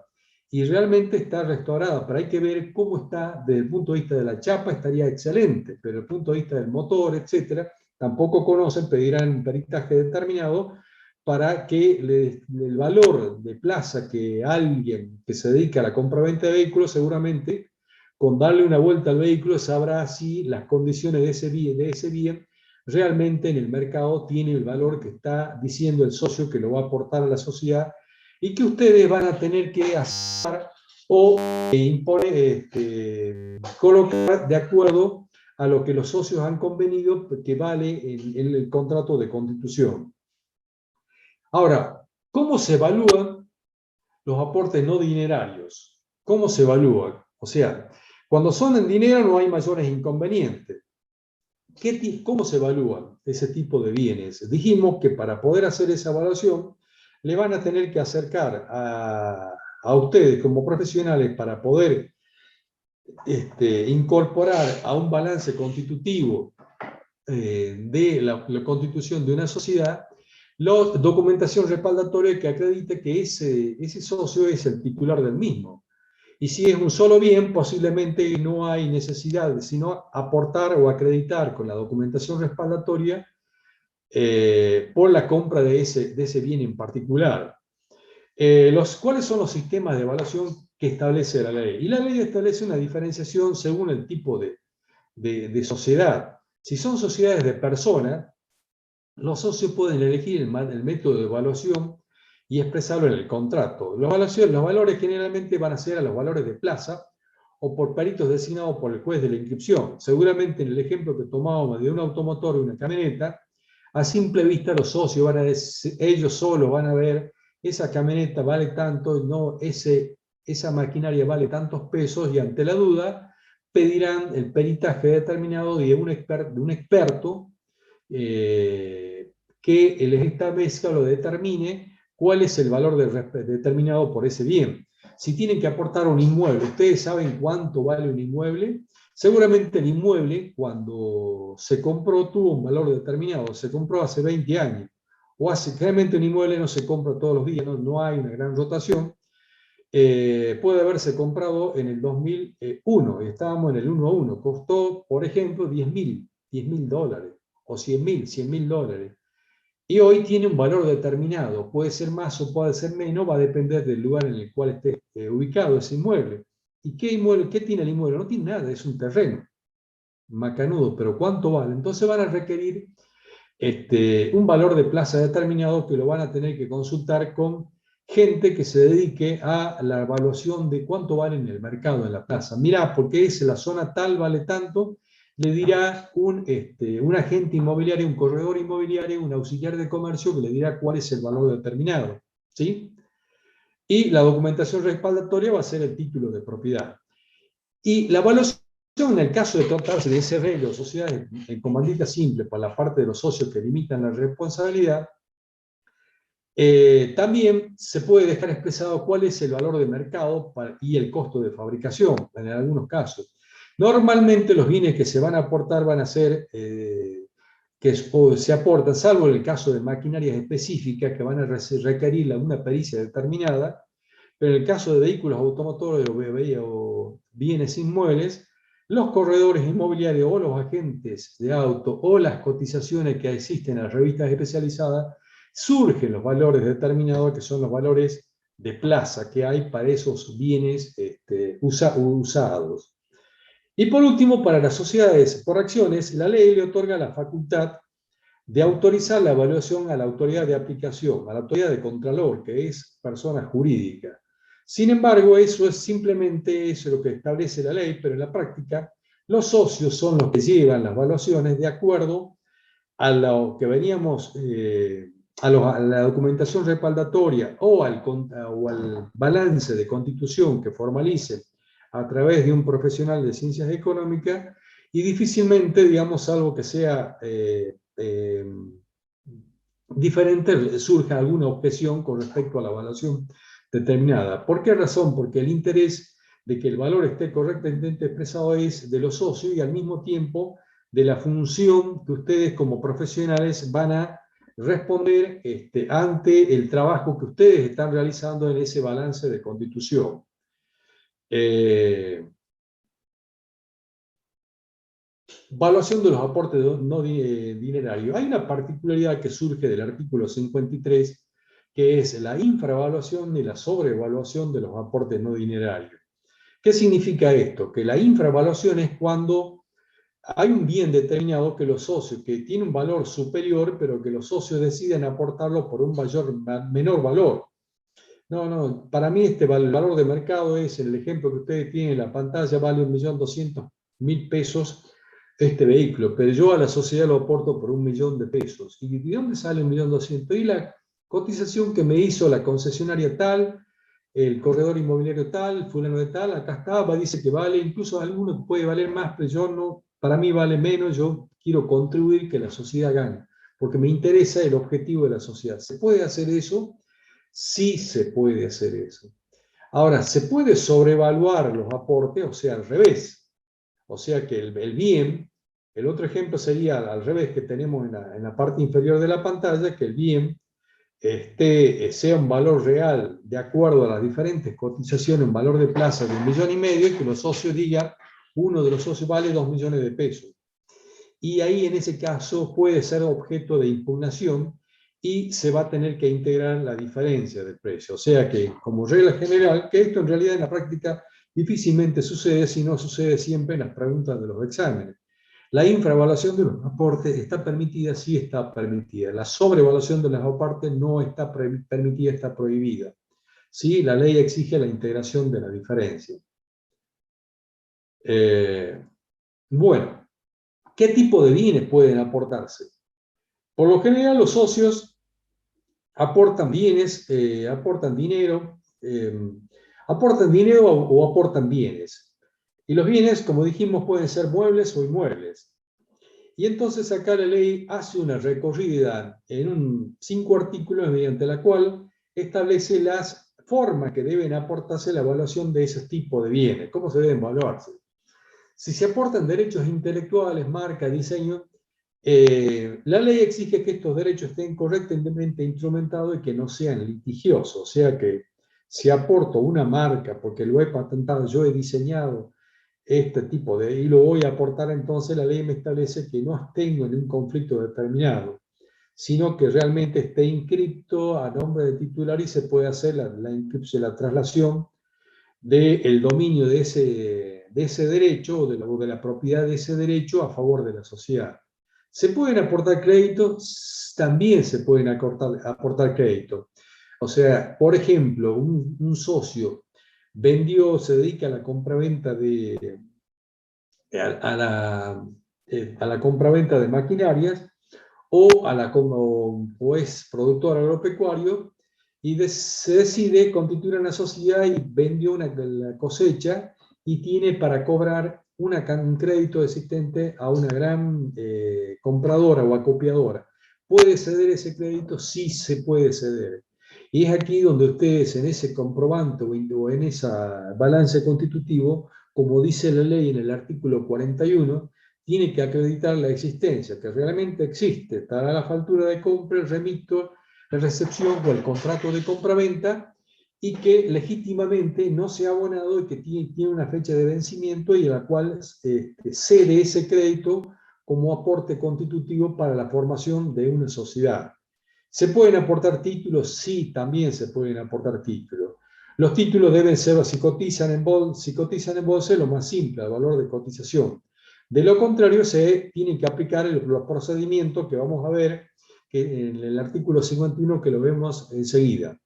y realmente está restaurada, pero hay que ver cómo está desde el punto de vista de la chapa, estaría excelente, pero desde el punto de vista del motor, etcétera, tampoco conocen, pedirán peritaje determinado para que el valor de plaza que alguien que se dedica a la compra-venta de vehículos, seguramente con darle una vuelta al vehículo sabrá si las condiciones de ese bien realmente en el mercado tiene el valor que está diciendo el socio que lo va a aportar a la sociedad y que ustedes van a tener que hacer o imponer, colocar de acuerdo a lo que los socios han convenido que vale en el contrato de constitución. Ahora, ¿cómo se evalúan los aportes no dinerarios? ¿Cómo se evalúan? O sea, cuando son en dinero no hay mayores inconvenientes. ¿Cómo se evalúan ese tipo de bienes? Dijimos que para poder hacer esa evaluación le van a tener que acercar a ustedes como profesionales para poder incorporar a un balance constitutivo de la constitución de una sociedad la documentación respaldatoria que acredite que ese socio es el titular del mismo. Y si es un solo bien, posiblemente no hay necesidad de sino aportar o acreditar con la documentación respaldatoria por la compra de ese bien en particular. ¿Cuáles son los sistemas de evaluación que establece la ley? Y la ley establece una diferenciación según el tipo de sociedad. Si son sociedades de personas, los socios pueden elegir el método de evaluación y expresarlo en el contrato. Los valores generalmente van a ser a los valores de plaza o por peritos designados por el juez de la inscripción. Seguramente en el ejemplo que tomábamos de un automotor y una camioneta, a simple vista los socios van a decir, ellos solos van a ver, esa camioneta vale tanto, no, esa maquinaria vale tantos pesos, y ante la duda pedirán el peritaje determinado de un experto que les establezca o lo determine cuál es el valor determinado por ese bien. Si tienen que aportar un inmueble, ¿ustedes saben cuánto vale un inmueble? Seguramente el inmueble, cuando se compró, tuvo un valor determinado, se compró hace 20 años, generalmente un inmueble no se compra todos los días, no hay una gran rotación, puede haberse comprado en el 2001, y estábamos en el 1 a 1, costó, por ejemplo, $10.000 o $100.000 y hoy tiene un valor determinado, puede ser más o puede ser menos, va a depender del lugar en el cual esté ubicado ese inmueble. ¿Y qué tiene el inmueble? No tiene nada, es un terreno macanudo, pero ¿cuánto vale? Entonces van a requerir un valor de plaza determinado que lo van a tener que consultar con gente que se dedique a la evaluación de cuánto vale en el mercado, en la plaza. Mirá, porque es la zona tal, vale tanto, le dirá un agente inmobiliario, un corredor inmobiliario, un auxiliar de comercio que le dirá cuál es el valor determinado, ¿sí? Y la documentación respaldatoria va a ser el título de propiedad. Y la evaluación, en el caso de tratarse de SRL o sociedades en comandita simple por la parte de los socios que limitan la responsabilidad, también se puede dejar expresado cuál es el valor de mercado y el costo de fabricación, en algunos casos. Normalmente los bienes que se van a aportar van a ser, se aportan, salvo en el caso de maquinarias específicas que van a requerir una pericia determinada, pero en el caso de vehículos automotores o bienes inmuebles, los corredores inmobiliarios o los agentes de auto o las cotizaciones que existen en las revistas especializadas, surgen los valores determinados que son los valores de plaza que hay para esos bienes usados. Y por último, para las sociedades por acciones, la ley le otorga la facultad de autorizar la evaluación a la autoridad de aplicación, a la autoridad de contralor, que es persona jurídica. Sin embargo, eso es simplemente eso lo que establece la ley, pero en la práctica los socios son los que llevan las evaluaciones de acuerdo a lo que veníamos, a la documentación respaldatoria o al balance de constitución que formalicen a través de un profesional de ciencias económicas, y difícilmente, digamos, algo que sea diferente, surja alguna objeción con respecto a la evaluación determinada. ¿Por qué razón? Porque el interés de que el valor esté correctamente expresado es de los socios y al mismo tiempo de la función que ustedes como profesionales van a responder ante el trabajo que ustedes están realizando en ese balance de constitución. Evaluación de los aportes no dinerarios. Hay una particularidad que surge del artículo 53, que es la infraevaluación y la sobreevaluación de los aportes no dinerarios. ¿Qué significa esto? Que la infraevaluación es cuando hay un bien determinado que los socios, que tiene un valor superior, pero que los socios deciden aportarlo por un menor valor. No, para mí el valor de mercado es, el ejemplo que ustedes tienen en la pantalla, vale 1.200.000 pesos este vehículo, pero yo a la sociedad lo aporto por 1.000.000 de pesos. ¿Y de dónde sale 1.200.000? Y la cotización que me hizo la concesionaria tal, el corredor inmobiliario tal, fulano de tal, acá está, dice que vale, incluso alguno puede valer más, pero yo no, para mí vale menos, yo quiero contribuir que la sociedad gane, porque me interesa el objetivo de la sociedad. ¿Se puede hacer eso? Sí se puede hacer eso. Ahora, se puede sobrevaluar los aportes, o sea, al revés. O sea que el bien, el otro ejemplo sería al revés que tenemos en la parte inferior de la pantalla, que el bien sea un valor real de acuerdo a las diferentes cotizaciones, un valor de plaza de 1,5 millones, y que los socios digan, uno de los socios vale 2 millones de pesos. Y ahí en ese caso puede ser objeto de impugnación y se va a tener que integrar la diferencia de precio. O sea que, como regla general, que esto en realidad en la práctica difícilmente sucede, si no sucede siempre en las preguntas de los exámenes. La infraevaluación de los aportes está permitida, sí está permitida. La sobrevaluación de los aportes no está permitida, está prohibida. ¿Sí? La ley exige la integración de la diferencia. Bueno, ¿qué tipo de bienes pueden aportarse? Por lo general, los socios aportan bienes, aportan dinero o aportan bienes. Y los bienes, como dijimos, pueden ser muebles o inmuebles. Y entonces acá la ley hace una recorrida en 5 artículos mediante la cual establece las formas que deben aportarse la evaluación de ese tipo de bienes, cómo se deben evaluarse. Si se aportan derechos intelectuales, marca, diseño, la ley exige que estos derechos estén correctamente instrumentados y que no sean litigiosos. O sea que si aporto una marca porque lo he patentado, yo he diseñado este tipo de, y lo voy a aportar, entonces la ley me establece que no tengo en un conflicto determinado, sino que realmente esté inscripto a nombre de titular y se puede hacer la inscripción, la traslación del dominio de ese derecho o de la propiedad de ese derecho a favor de la sociedad. ¿Se pueden aportar créditos? También se pueden aportar créditos. O sea, por ejemplo, un socio se dedica a la compraventa a la compraventa de maquinarias o es productor agropecuario y se decide constituir una sociedad y vendió la cosecha y tiene para cobrar un crédito existente a una gran compradora o acopiadora. ¿Puede ceder ese crédito? Sí se puede ceder. Y es aquí donde ustedes en ese comprobante o en ese balance constitutivo, como dice la ley en el artículo 41, tiene que acreditar la existencia, que realmente existe, estará la factura de compra, el remito, la recepción o el contrato de compraventa, y que legítimamente no se ha abonado y que tiene una fecha de vencimiento y a la cual cede ese crédito como aporte constitutivo para la formación de una sociedad. ¿Se pueden aportar títulos? Sí, también se pueden aportar títulos. Los títulos deben ser, si cotizan en bolsa, lo más simple, el valor de cotización. De lo contrario, se tienen que aplicar los procedimientos que vamos a ver en el artículo 51, que lo vemos enseguida.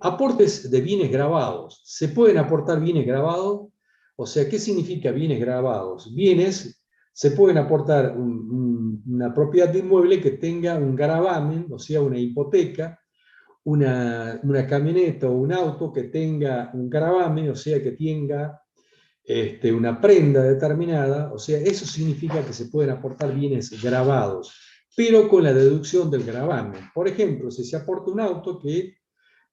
Aportes de bienes grabados. ¿Se pueden aportar bienes grabados? O sea, ¿qué significa bienes grabados? Bienes, se pueden aportar una propiedad de inmueble que tenga un gravamen, o sea, una hipoteca, una camioneta o un auto que tenga un gravamen, o sea, que tenga una prenda determinada, o sea, eso significa que se pueden aportar bienes grabados, pero con la deducción del gravamen. Por ejemplo, si se aporta un auto que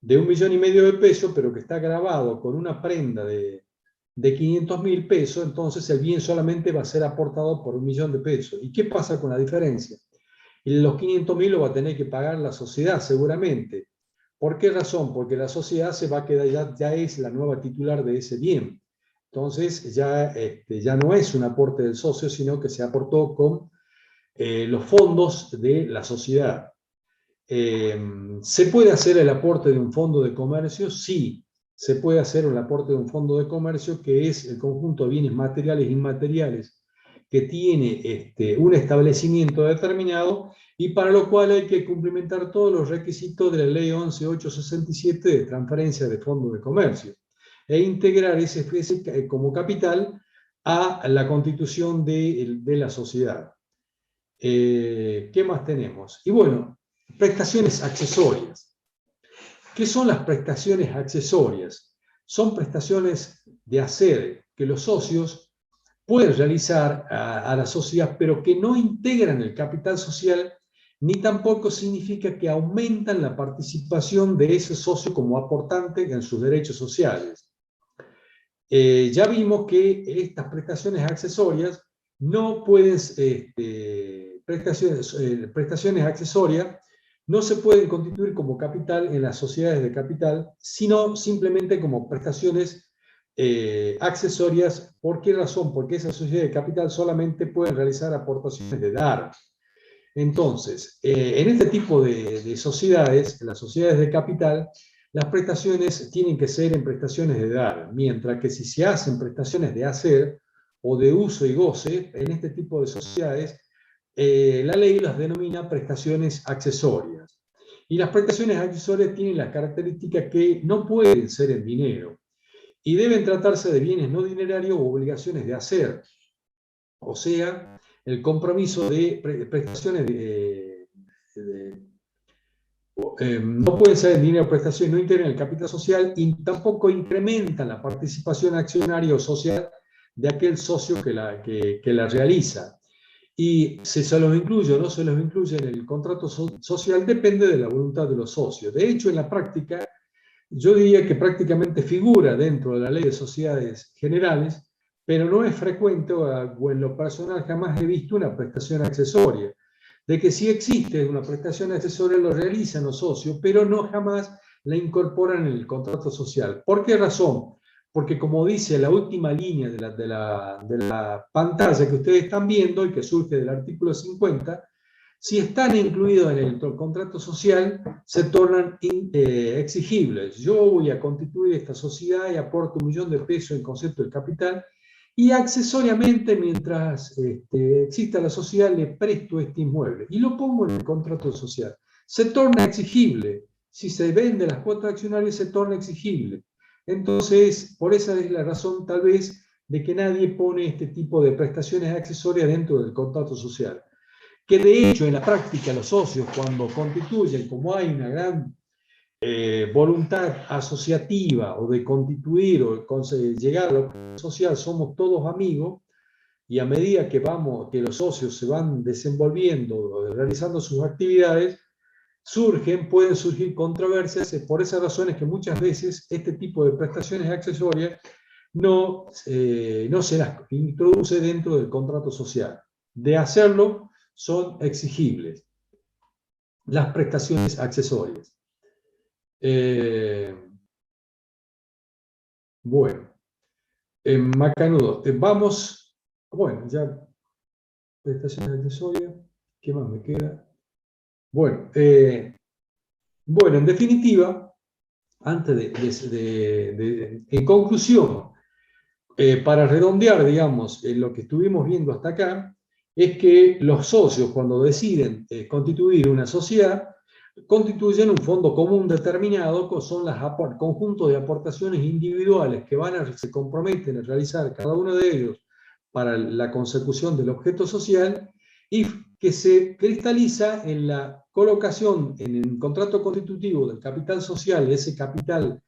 de 1,5 millones de pesos, pero que está grabado con una prenda de 500.000 pesos, entonces el bien solamente va a ser aportado por 1 millón de pesos. ¿Y qué pasa con la diferencia? Y los 500.000 lo va a tener que pagar la sociedad seguramente. ¿Por qué razón? Porque la sociedad se va a quedar, ya es la nueva titular de ese bien. Entonces ya no es un aporte del socio, sino que se aportó con los fondos de la sociedad. ¿Se puede hacer el aporte de un fondo de comercio? Sí, se puede hacer el aporte de un fondo de comercio, que es el conjunto de bienes materiales e inmateriales que tiene un establecimiento determinado y para lo cual hay que cumplimentar todos los requisitos de la ley 11.867 de transferencia de fondo de comercio e integrar ese como capital a la constitución de la sociedad. ¿Qué más tenemos? Y bueno, prestaciones accesorias. ¿Qué son las prestaciones accesorias? Son prestaciones de hacer que los socios pueden realizar a la sociedad, pero que no integran el capital social, ni tampoco significa que aumentan la participación de ese socio como aportante en sus derechos sociales. Ya vimos que estas prestaciones accesorias no pueden, prestaciones accesorias no se pueden constituir como capital en las sociedades de capital, sino simplemente como prestaciones accesorias. ¿Por qué razón? Porque esas sociedades de capital solamente pueden realizar aportaciones de dar. Entonces, en este tipo de sociedades, las sociedades de capital, las prestaciones tienen que ser en prestaciones de dar, mientras que si se hacen prestaciones de hacer o de uso y goce, en este tipo de sociedades, la ley las denomina prestaciones accesorias. Y las prestaciones accesorias tienen la característica que no pueden ser en dinero y deben tratarse de bienes no dinerarios o obligaciones de hacer. O sea, el compromiso de prestaciones no pueden ser en dinero prestaciones, no integran el capital social y tampoco incrementan la participación accionaria o social de aquel socio que la realiza. Y si se los incluye o no se los incluye en el contrato social depende de la voluntad de los socios. De hecho, en la práctica yo diría que prácticamente figura dentro de la ley de sociedades generales, pero no es frecuente o en lo personal jamás he visto una prestación accesoria. De que sí existe una prestación accesoria, lo realizan los socios, pero no jamás la incorporan en el contrato social. ¿Por qué razón? Porque como dice la última línea de la pantalla que ustedes están viendo y que surge del artículo 50, si están incluidos en el contrato social, se tornan exigibles. Yo voy a constituir esta sociedad y aporto 1 millón de pesos en concepto de capital, y accesoriamente, mientras exista la sociedad, le presto este inmueble y lo pongo en el contrato social. Se torna exigible. Si se vende las cuotas accionarias, se torna exigible. Entonces, por esa es la razón, tal vez, de que nadie pone este tipo de prestaciones accesorias dentro del contrato social. Que de hecho, en la práctica, los socios, cuando constituyen, como hay una gran voluntad asociativa o de constituir o llegar a lo social, somos todos amigos, y a medida que los socios se van desenvolviendo, realizando sus actividades, pueden surgir controversias. Por esas razones que muchas veces este tipo de prestaciones accesorias no se las introduce dentro del contrato social. De hacerlo, son exigibles las prestaciones accesorias. Bueno, Macanudo, vamos, bueno, ya prestaciones accesorias, ¿qué más me queda? Bueno, en definitiva, antes en conclusión, para redondear, digamos, lo que estuvimos viendo hasta acá, es que los socios, cuando deciden constituir una sociedad, constituyen un fondo común determinado, que son conjuntos de aportaciones individuales que se comprometen a realizar cada uno de ellos para la consecución del objeto social, y que se cristaliza en la colocación en el contrato constitutivo del capital social, de ese capital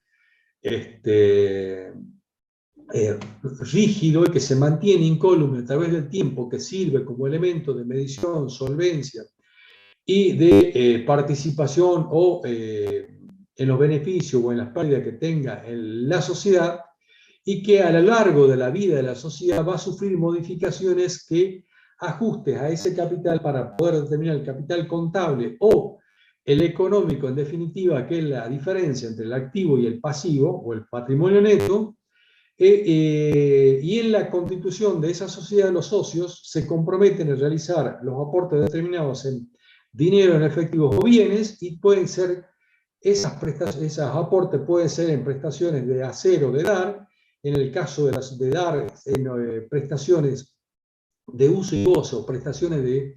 rígido y que se mantiene incólume a través del tiempo, que sirve como elemento de medición, solvencia y de participación o en los beneficios o en las pérdidas que tenga la sociedad, y que a lo largo de la vida de la sociedad va a sufrir modificaciones que ajustes a ese capital para poder determinar el capital contable o el económico, en definitiva, que es la diferencia entre el activo y el pasivo o el patrimonio neto. Y en la constitución de esa sociedad, los socios se comprometen a realizar los aportes determinados en dinero, en efectivo o bienes, y pueden ser, esos aportes pueden ser en prestaciones de hacer o de dar. En el caso de dar, en prestaciones de uso y gozo, prestaciones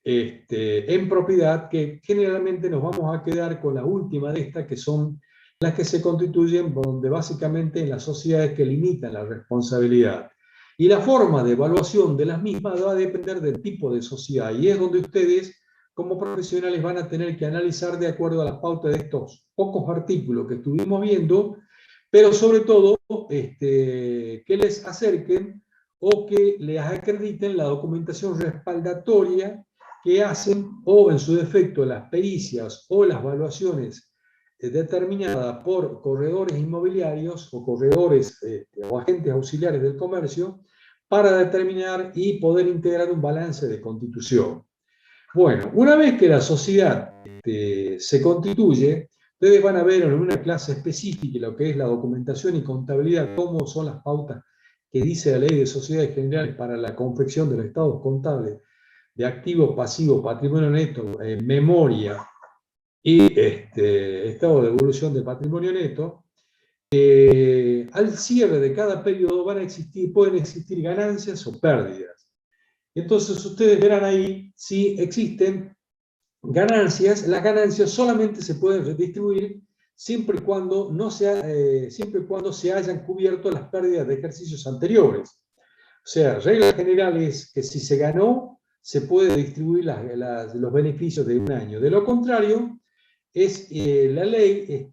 en propiedad, que generalmente nos vamos a quedar con la última de estas, que son las que se constituyen donde básicamente en las sociedades que limitan la responsabilidad. Y la forma de evaluación de las mismas va a depender del tipo de sociedad, y es donde ustedes como profesionales van a tener que analizar de acuerdo a las pautas de estos pocos artículos que estuvimos viendo, pero sobre todo que les acerquen o que les acrediten la documentación respaldatoria que hacen, o en su defecto las pericias o las evaluaciones determinada por corredores inmobiliarios o corredores o agentes auxiliares del comercio, para determinar y poder integrar un balance de constitución. Bueno, una vez que la sociedad se constituye, ustedes van a ver en una clase específica lo que es la documentación y contabilidad, cómo son las pautas que dice la Ley de Sociedades Generales para la confección de los estados contables de activo, pasivo, patrimonio neto, memoria y estado de evolución del patrimonio neto. Al cierre de cada periodo pueden existir ganancias o pérdidas. Entonces ustedes verán ahí si existen ganancias. Las ganancias solamente se pueden redistribuir siempre y cuando se hayan cubierto las pérdidas de ejercicios anteriores. O sea, regla general es que si se ganó, se puede distribuir los beneficios de un año. De lo contrario, la ley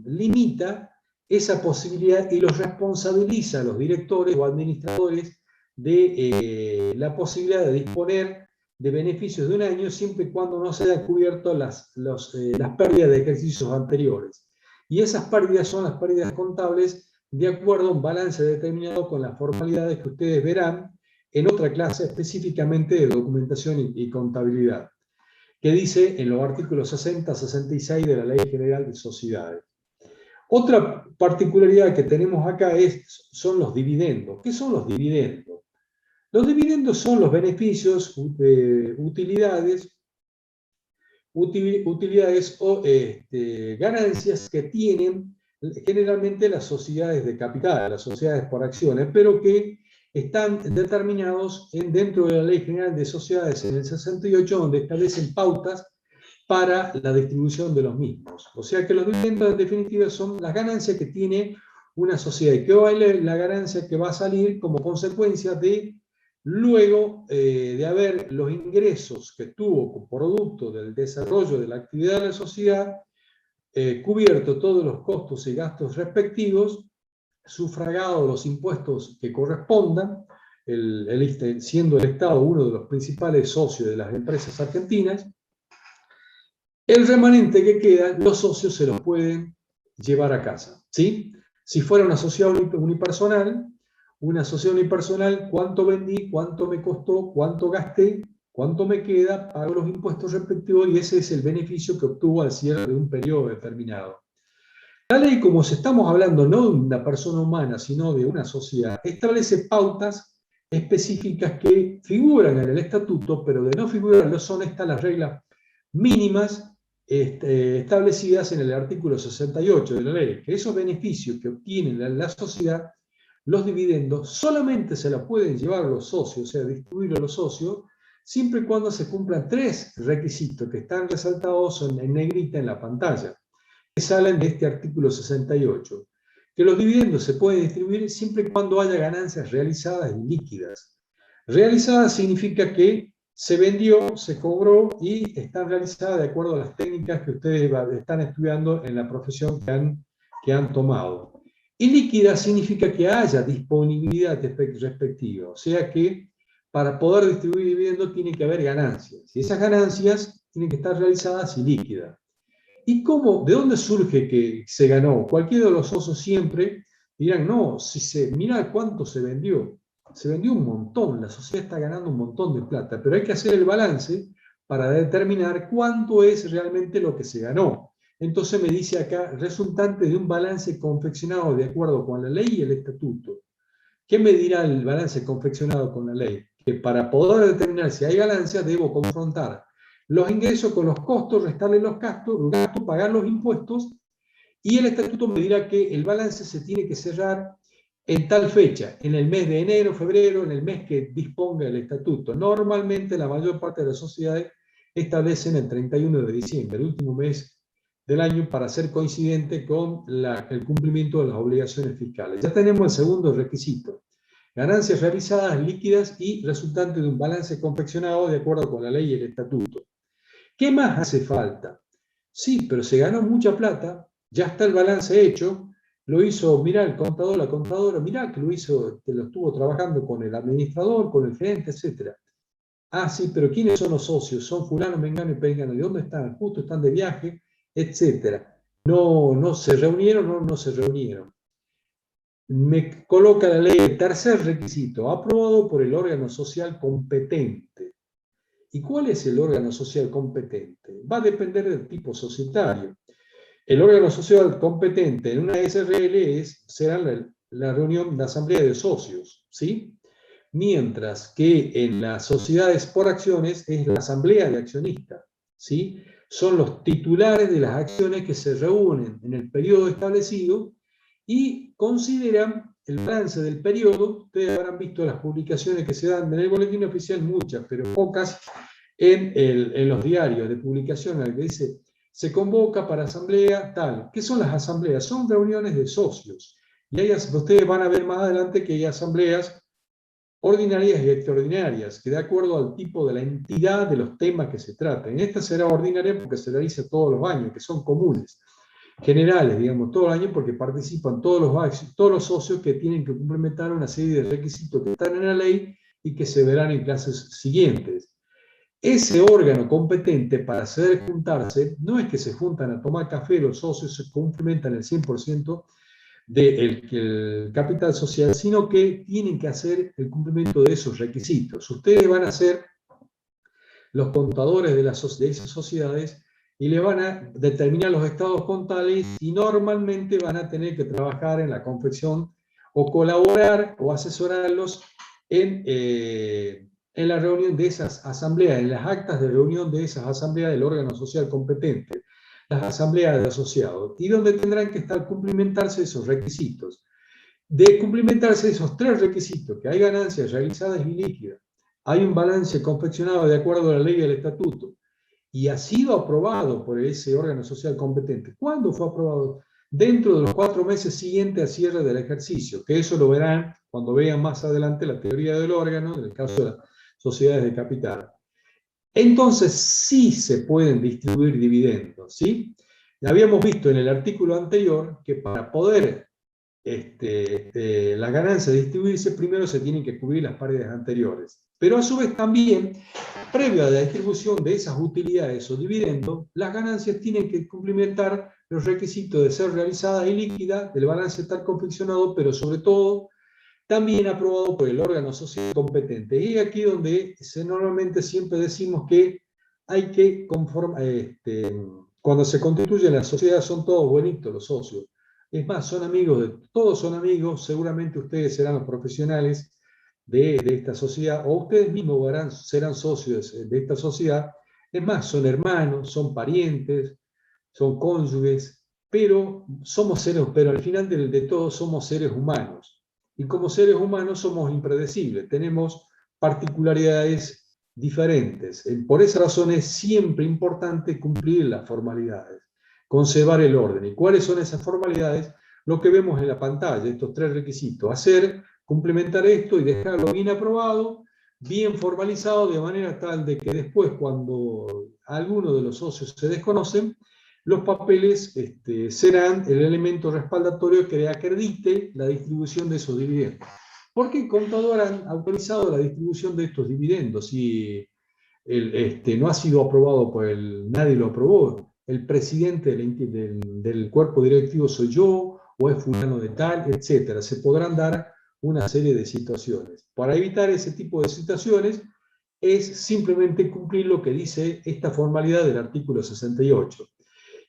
limita esa posibilidad y los responsabiliza a los directores o administradores de la posibilidad de disponer de beneficios de un año, siempre y cuando no se hayan cubierto las pérdidas de ejercicios anteriores. Y esas pérdidas son las pérdidas contables de acuerdo a un balance determinado con las formalidades que ustedes verán en otra clase específicamente de documentación y contabilidad, que dice en los artículos 60 66 de la Ley General de Sociedades. Otra particularidad que tenemos acá son los dividendos. ¿Qué son los dividendos? Los dividendos son los beneficios, utilidades o ganancias que tienen generalmente las sociedades de capital, las sociedades por acciones, pero que están determinados dentro de la Ley General de Sociedades en el 68, donde establecen pautas para la distribución de los mismos. O sea que los dividendos en definitiva son las ganancias que tiene una sociedad y que vale la ganancia que va a salir como consecuencia de luego de haber los ingresos que tuvo producto del desarrollo de la actividad de la sociedad, cubierto todos los costos y gastos respectivos, sufragado los impuestos que correspondan, siendo el Estado uno de los principales socios de las empresas argentinas, el remanente que queda, los socios se los pueden llevar a casa, ¿sí? Si fuera una sociedad unipersonal, cuánto vendí, cuánto me costó, cuánto gasté, cuánto me queda, pago los impuestos respectivos y ese es el beneficio que obtuvo al cierre de un periodo determinado. La ley, como si estamos hablando no de una persona humana, sino de una sociedad, establece pautas específicas que figuran en el estatuto, pero de no figurar no son estas las reglas mínimas establecidas en el artículo 68 de la ley, que esos beneficios que obtiene la sociedad, los dividendos, solamente se la pueden llevar los socios, o sea, distribuir a los socios, siempre y cuando se cumplan 3 requisitos que están resaltados en negrita en la pantalla, que salen de este artículo 68. Que los dividendos se pueden distribuir siempre y cuando haya ganancias realizadas y líquidas. Realizadas significa que se vendió, se cobró y están realizadas de acuerdo a las técnicas que ustedes están estudiando en la profesión que han tomado. Y líquida significa que haya disponibilidad respectiva, o sea que para poder distribuir dividendos tiene que haber ganancias, y esas ganancias tienen que estar realizadas y líquidas. ¿Y cómo? ¿De dónde surge que se ganó? Cualquiera de los socios siempre dirán, no, mira cuánto se vendió un montón, la sociedad está ganando un montón de plata, pero hay que hacer el balance para determinar cuánto es realmente lo que se ganó. Entonces me dice acá, resultante de un balance confeccionado de acuerdo con la ley y el estatuto. ¿Qué me dirá el balance confeccionado con la ley? Que para poder determinar si hay ganancia debo confrontar los ingresos con los costos, restarle los gastos, pagar los impuestos, y el estatuto me dirá que el balance se tiene que cerrar en tal fecha, en el mes de enero, febrero, en el mes que disponga el estatuto. Normalmente la mayor parte de las sociedades establecen el 31 de diciembre, el último mes del año, para ser coincidente con el cumplimiento de las obligaciones fiscales. Ya tenemos el segundo requisito: ganancias realizadas, líquidas y resultante de un balance confeccionado de acuerdo con la ley y el estatuto. ¿Qué más hace falta? Sí, pero se ganó mucha plata, ya está el balance hecho, lo hizo, mirá, el contador, la contadora, mirá que lo estuvo trabajando con el administrador, con el gerente, etc. Ah, sí, pero ¿quiénes son los socios? Son fulano, mengano y pengano. ¿De dónde están? Justo están de viaje, etc. No se reunieron, no se reunieron. Me coloca la ley el tercer requisito, aprobado por el órgano social competente. ¿Y cuál es el órgano social competente? Va a depender del tipo societario. El órgano social competente en una SRL será la reunión de asamblea de socios, ¿sí? Mientras que en las sociedades por acciones es la asamblea de accionistas, ¿sí? Son los titulares de las acciones que se reúnen en el periodo establecido y consideran el balance del periodo. Ustedes habrán visto las publicaciones que se dan en el boletín oficial, muchas, pero pocas, en los diarios de publicación, en el que dice, se convoca para asamblea tal. ¿Qué son las asambleas? Son reuniones de socios. Y ustedes van a ver más adelante que hay asambleas ordinarias y extraordinarias, que de acuerdo al tipo de la entidad de los temas que se traten. Esta será ordinaria porque se realiza todos los años, que son comunes, generales, digamos, todo el año, porque participan todos los socios que tienen que complementar una serie de requisitos que están en la ley y que se verán en clases siguientes. ese órgano competente para hacer juntarse, no es que se juntan a tomar café los socios, se cumplimentan el 100% del capital social, sino que tienen que hacer el cumplimiento de esos requisitos. Ustedes van a ser los contadores de esas sociedades y le van a determinar los estados contables y normalmente van a tener que trabajar en la confección o colaborar o asesorarlos en la reunión de esas asambleas, en las actas de reunión de esas asambleas del órgano social competente, las asambleas de asociados, y donde tendrán que cumplimentarse esos requisitos. De cumplimentarse esos tres requisitos, que hay ganancias realizadas y líquidas, hay un balance confeccionado de acuerdo a la ley y al estatuto, y ha sido aprobado por ese órgano social competente. ¿Cuándo fue aprobado? Dentro de los 4 meses siguientes al cierre del ejercicio, que eso lo verán cuando vean más adelante la teoría del órgano, en el caso de las sociedades de capital. Entonces sí se pueden distribuir dividendos, ¿sí? Habíamos visto en el artículo anterior que para poder las ganancias distribuirse, primero se tienen que cubrir las pérdidas anteriores. Pero a su vez también, previo a la distribución de esas utilidades o dividendos, las ganancias tienen que cumplimentar los requisitos de ser realizadas y líquidas, del balance estar confeccionado, pero sobre todo también aprobado por el órgano social competente. Y aquí donde normalmente siempre decimos que hay que conformar, cuando se constituye la sociedad son todos bonitos los socios. Es más, son amigos, todos son amigos, seguramente ustedes serán los profesionales de esta sociedad, o ustedes mismos serán socios de esta sociedad. Es más, son hermanos, son parientes, son cónyuges, pero al final de todo somos seres humanos. Y como seres humanos somos impredecibles, tenemos particularidades diferentes. Por esa razón es siempre importante cumplir las formalidades, conservar el orden. ¿Y cuáles son esas formalidades? Lo que vemos en la pantalla, estos tres requisitos: complementar esto y dejarlo bien aprobado, bien formalizado, de manera tal de que después, cuando alguno de los socios se desconocen, los papeles serán el elemento respaldatorio que acredite la distribución de esos dividendos. ¿Por qué el contador ha autorizado la distribución de estos dividendos si no ha sido aprobado nadie lo aprobó? El presidente del cuerpo directivo soy yo, o es fulano de tal, etcétera. Se podrán dar una serie de situaciones. Para evitar ese tipo de situaciones es simplemente cumplir lo que dice esta formalidad del artículo 68.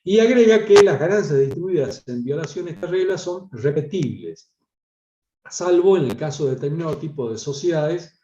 Y agrega que las ganancias distribuidas en violación a esta regla son repetibles, salvo en el caso de determinado tipo de sociedades,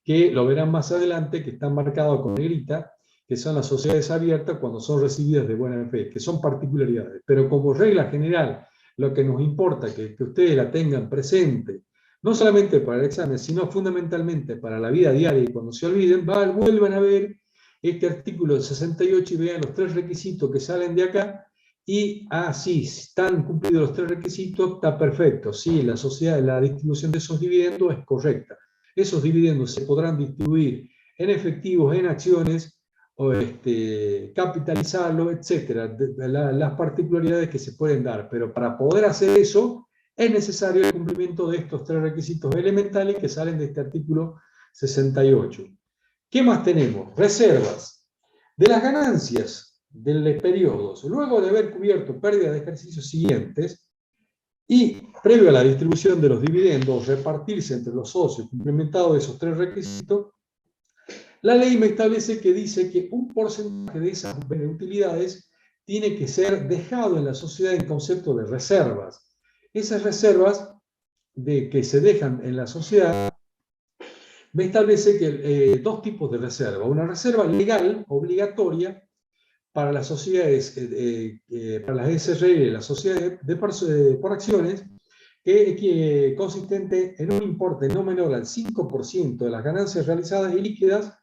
que lo verán más adelante, que están marcadas con negrita, que son las sociedades abiertas cuando son recibidas de buena fe, que son particularidades. Pero como regla general, lo que nos importa que ustedes la tengan presente, no solamente para el examen, sino fundamentalmente para la vida diaria, y cuando se olviden, vuelvan a ver este artículo 68 y vean los tres requisitos que salen de acá, y sí, están cumplidos los tres requisitos, está perfecto, sí, la distribución de esos dividendos es correcta. Esos dividendos se podrán distribuir en efectivos, en acciones, o capitalizarlo, etc. Las particularidades que se pueden dar, pero para poder hacer eso es necesario el cumplimiento de estos tres requisitos elementales que salen de este artículo 68. ¿Qué más tenemos? Reservas. De las ganancias del periodo, luego de haber cubierto pérdidas de ejercicios siguientes y previo a la distribución de los dividendos, repartirse entre los socios, cumplimentado esos tres requisitos, la ley me establece que dice que un porcentaje de esas utilidades tiene que ser dejado en la sociedad en concepto de reservas. Esas reservas que se dejan en la sociedad me establece que dos tipos de reserva. Una reserva legal, obligatoria, para las sociedades, para las SRL, las sociedades por acciones, consistente en un importe no menor al 5% de las ganancias realizadas y líquidas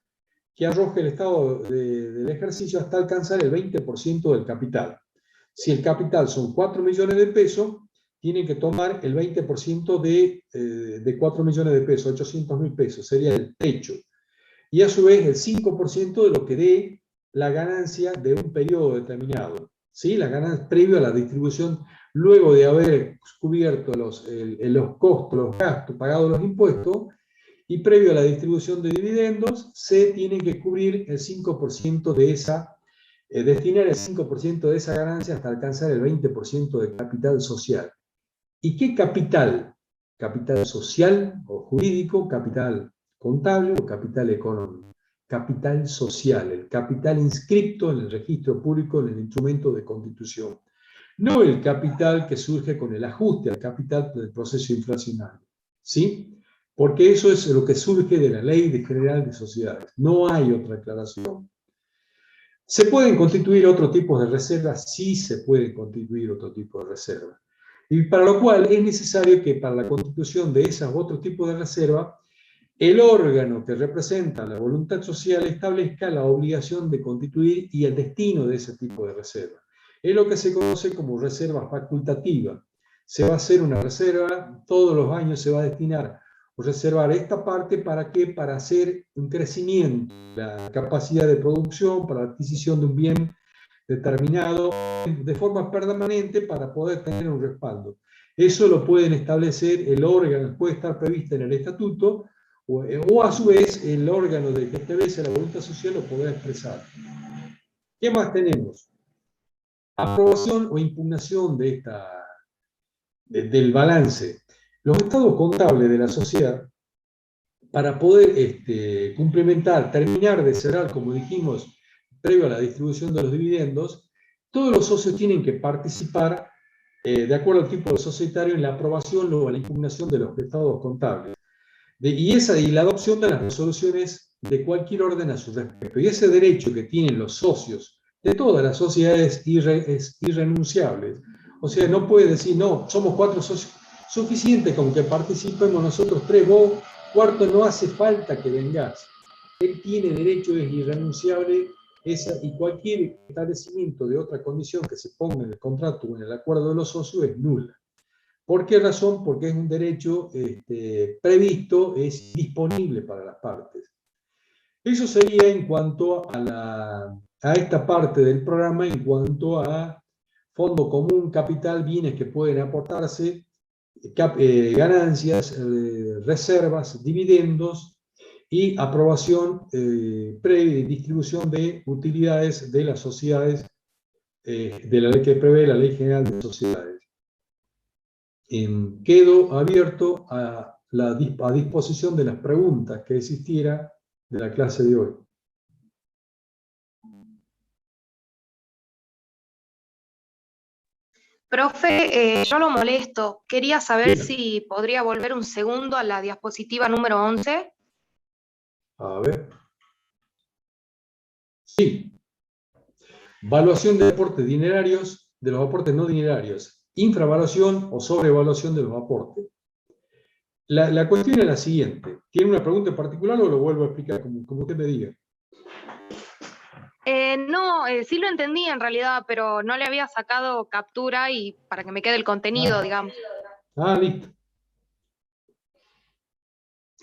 que arroje el estado del ejercicio hasta alcanzar el 20% del capital. Si el capital son 4 millones de pesos, tienen que tomar el 20% de 4 millones de pesos, 800.000 pesos, sería el techo. Y a su vez el 5% de lo que dé la ganancia de un periodo determinado. ¿Sí? La ganancia previo a la distribución, luego de haber cubierto los costos, los gastos, pagado los impuestos, y previo a la distribución de dividendos, se tiene que cubrir el 5% de esa, destinar el 5% de esa ganancia hasta alcanzar el 20% de capital social. ¿Y qué capital? ¿Capital social o jurídico, capital contable o capital económico? Capital social, el capital inscripto en el registro público en el instrumento de constitución. No el capital que surge con el ajuste al capital del proceso inflacionario. ¿Sí? Porque eso es lo que surge de la Ley General de Sociedades. No hay otra aclaración. ¿Se pueden constituir otro tipo de reservas? Sí se pueden constituir otro tipo de reservas. Y para lo cual es necesario que para la constitución de esas otro tipo de reserva, el órgano que representa la voluntad social establezca la obligación de constituir y el destino de ese tipo de reserva. Es lo que se conoce como reserva facultativa. Se va a hacer una reserva, todos los años se va a destinar o reservar esta parte, ¿para qué? Para hacer un crecimiento, la capacidad de producción, para la adquisición de un bien determinado de forma permanente para poder tener un respaldo. Eso lo pueden establecer el órgano, puede estar previsto en el estatuto, o a su vez el órgano que establece la voluntad social lo podrá expresar. ¿Qué más tenemos? Aprobación o impugnación de del balance. Los estados contables de la sociedad, para poder cumplimentar, terminar de cerrar, como dijimos, previo a la distribución de los dividendos, todos los socios tienen que participar, de acuerdo al tipo de societario, en la aprobación o la impugnación de los estados contables. Y la adopción de las resoluciones de cualquier orden a su respecto. Y ese derecho que tienen los socios de todas las sociedades es irrenunciable. O sea, no puede decir, no, somos 4 socios, suficiente con que participemos nosotros 3, vos, cuarto, no hace falta que vengas. Él tiene derecho, es irrenunciable, y cualquier establecimiento de otra condición que se ponga en el contrato o en el acuerdo de los socios es nula. ¿Por qué razón? Porque es un derecho previsto, es disponible para las partes. Eso sería en cuanto a esta parte del programa, en cuanto a fondo común, capital, bienes que pueden aportarse, ganancias, reservas, dividendos y aprobación previa y distribución de utilidades de las sociedades, de la ley que prevé la Ley General de Sociedades. Quedo abierto a disposición de las preguntas que existiera de la clase de hoy. Profe, yo lo molesto. Quería saber Bien. si podría volver un segundo a la diapositiva número 11. A ver. Sí. Valuación de aportes dinerarios, de los aportes no dinerarios. Infravaluación o sobrevaluación de los aportes. La cuestión es la siguiente. ¿Tiene una pregunta en particular o lo vuelvo a explicar como usted me diga? No, sí lo entendí en realidad, pero no le había sacado captura y para que me quede el contenido, digamos. Listo.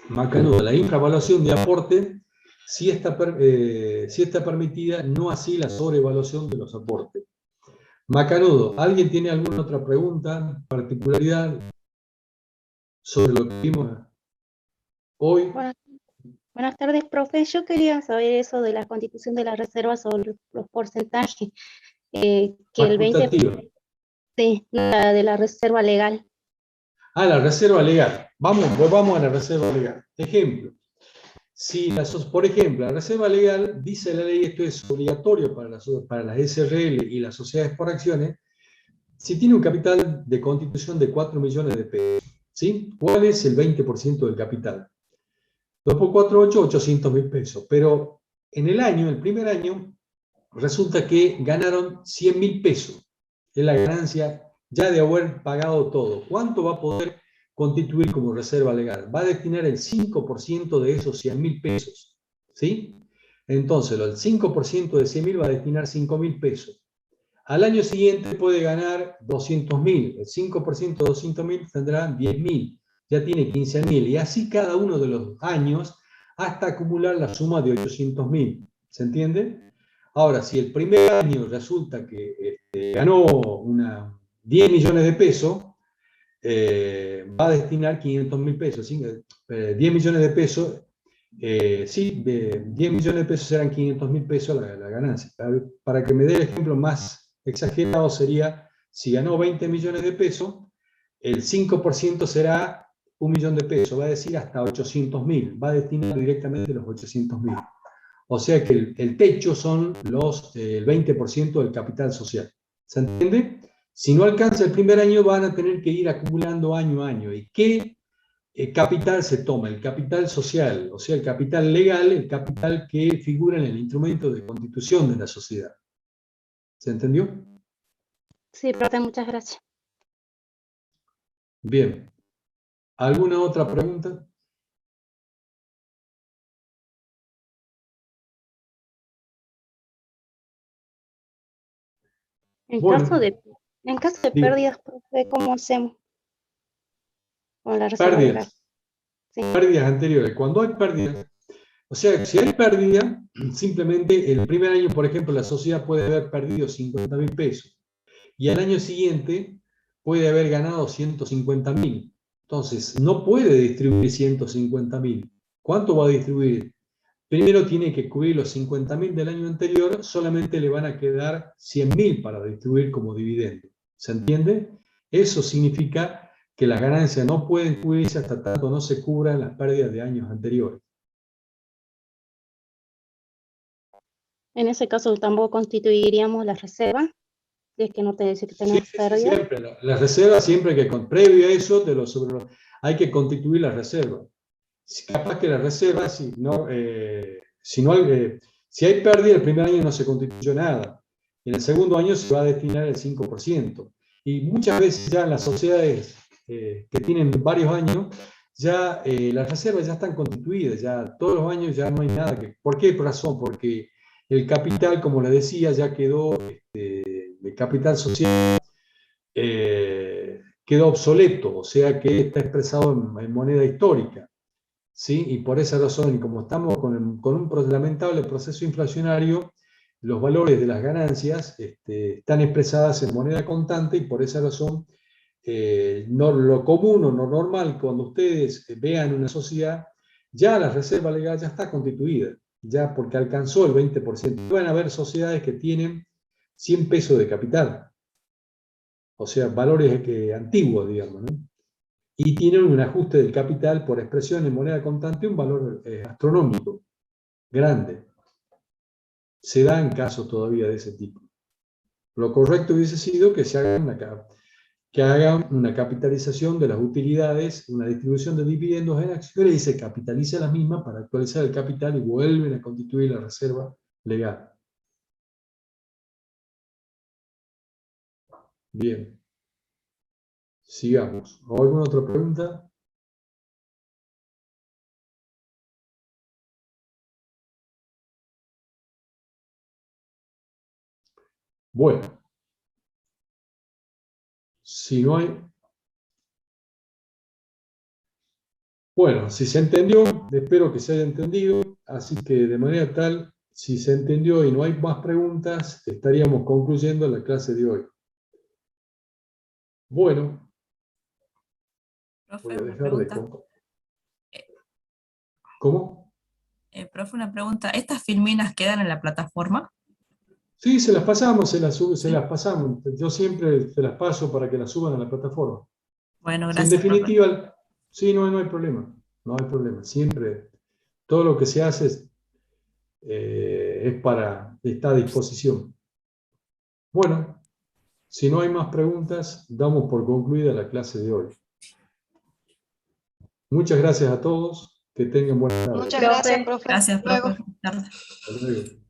Macanudo, la infravaluación de aporte sí está permitida, no así la sobrevaluación de los aportes. Macanudo, ¿alguien tiene alguna otra pregunta, particularidad sobre lo que vimos hoy? Buenas tardes, profe. Yo quería saber eso de la constitución de la reserva sobre los porcentajes. Que el 20% de la reserva legal. La reserva legal. Volvamos a la reserva legal. Ejemplo. Por ejemplo, la reserva legal, dice la ley, esto es obligatorio para las SRL y las sociedades por acciones, si tiene un capital de constitución de 4 millones de pesos, ¿sí? ¿Cuál es el 20% del capital? 2 por 4, 8, 800.000 pesos. Pero en el primer año, resulta que ganaron 100.000 pesos. Es la ganancia ya de haber pagado todo. ¿Cuánto va a poder constituir como reserva legal? Va a destinar el 5% de esos 100.000 pesos. ¿Sí? Entonces, el 5% de 100.000 va a destinar 5.000 pesos. Al año siguiente puede ganar 200.000. El 5% de 200.000 tendrá 10.000. Ya tiene 15.000. Y así cada uno de los años hasta acumular la suma de 800.000. ¿Se entiende? Ahora, si el primer año resulta que ganó 10 millones de pesos, va a destinar 500.000 pesos, 10 millones de pesos, 10 millones de pesos serán 500.000 pesos la ganancia. Para que me dé el ejemplo más exagerado sería, si ganó 20 millones de pesos, el 5% será 1 millón de pesos, va a decir hasta 800.000, va a destinar directamente los 800.000. O sea que el techo son el 20% del capital social. ¿Se entiende? Si no alcanza el primer año, van a tener que ir acumulando año a año. ¿Y qué capital se toma? El capital social, o sea, el capital legal, el capital que figura en el instrumento de constitución de la sociedad. ¿Se entendió? Sí, profe, muchas gracias. Bien. ¿Alguna otra pregunta? En Bueno, caso de diga. pérdidas, profe, ¿cómo hacemos con la reserva legal? Pérdidas. Sí. Pérdidas anteriores. Cuando hay pérdidas, o sea, si hay pérdida, simplemente el primer año, por ejemplo, la sociedad puede haber perdido 50.000 pesos y al año siguiente puede haber ganado 150.000. Entonces, no puede distribuir 150.000. ¿Cuánto va a distribuir? Primero tiene que cubrir los 50.000 del año anterior, solamente le van a quedar 100.000 para distribuir como dividendo. ¿Se entiende? Eso significa que las ganancias no pueden cubrirse hasta tanto no se cubran las pérdidas de años anteriores. En ese caso tampoco constituiríamos la reserva, si es que no te dice que tenemos pérdida. Siempre. La reserva siempre que, previo a eso, hay que constituir la reserva. Capaz que la reserva, si hay pérdida, el primer año no se constituyó nada. En el segundo año se va a destinar el 5%. Y muchas veces ya en las sociedades que tienen varios años, ya las reservas ya están constituidas, ya todos los años ya no hay nada que... ¿Por qué razón? Porque el capital, como le decía, ya quedó, el capital social quedó obsoleto, o sea que está expresado en moneda histórica. ¿Sí? Y por esa razón, y como estamos con un lamentable proceso inflacionario, los valores de las ganancias están expresadas en moneda contante y por esa razón lo común o lo normal cuando ustedes vean una sociedad, ya la reserva legal ya está constituida, ya porque alcanzó el 20%. Van a haber sociedades que tienen 100 pesos de capital, o sea, valores antiguos, digamos, ¿no? Y tienen un ajuste del capital por expresión en moneda contante, un valor astronómico, grande. Se dan casos todavía de ese tipo. Lo correcto hubiese sido que se hagan una capitalización de las utilidades, una distribución de dividendos en acciones y se capitalice las mismas para actualizar el capital y vuelven a constituir la reserva legal. Bien. Sigamos. ¿Alguna otra pregunta? Bueno. Si no hay... Bueno, si se entendió, espero que se haya entendido, así que de manera tal, si se entendió y no hay más preguntas, estaríamos concluyendo la clase de hoy. Bueno, Profe, voy a una dejar de... pregunta. ¿Cómo? Profe, una pregunta. ¿Estas filminas quedan en la plataforma? Sí, se las pasamos, se las pasamos. Yo siempre se las paso para que las suban a la plataforma. Bueno, En gracias, profe. definitiva, sí, no hay problema. No hay problema. Siempre, todo lo que se hace está a disposición. Bueno, si no hay más preguntas, damos por concluida la clase de hoy. Muchas gracias a todos. Que tengan buena tarde. Muchas gracias, profe. Gracias, Luego. profe. Buenas tardes. Hasta luego.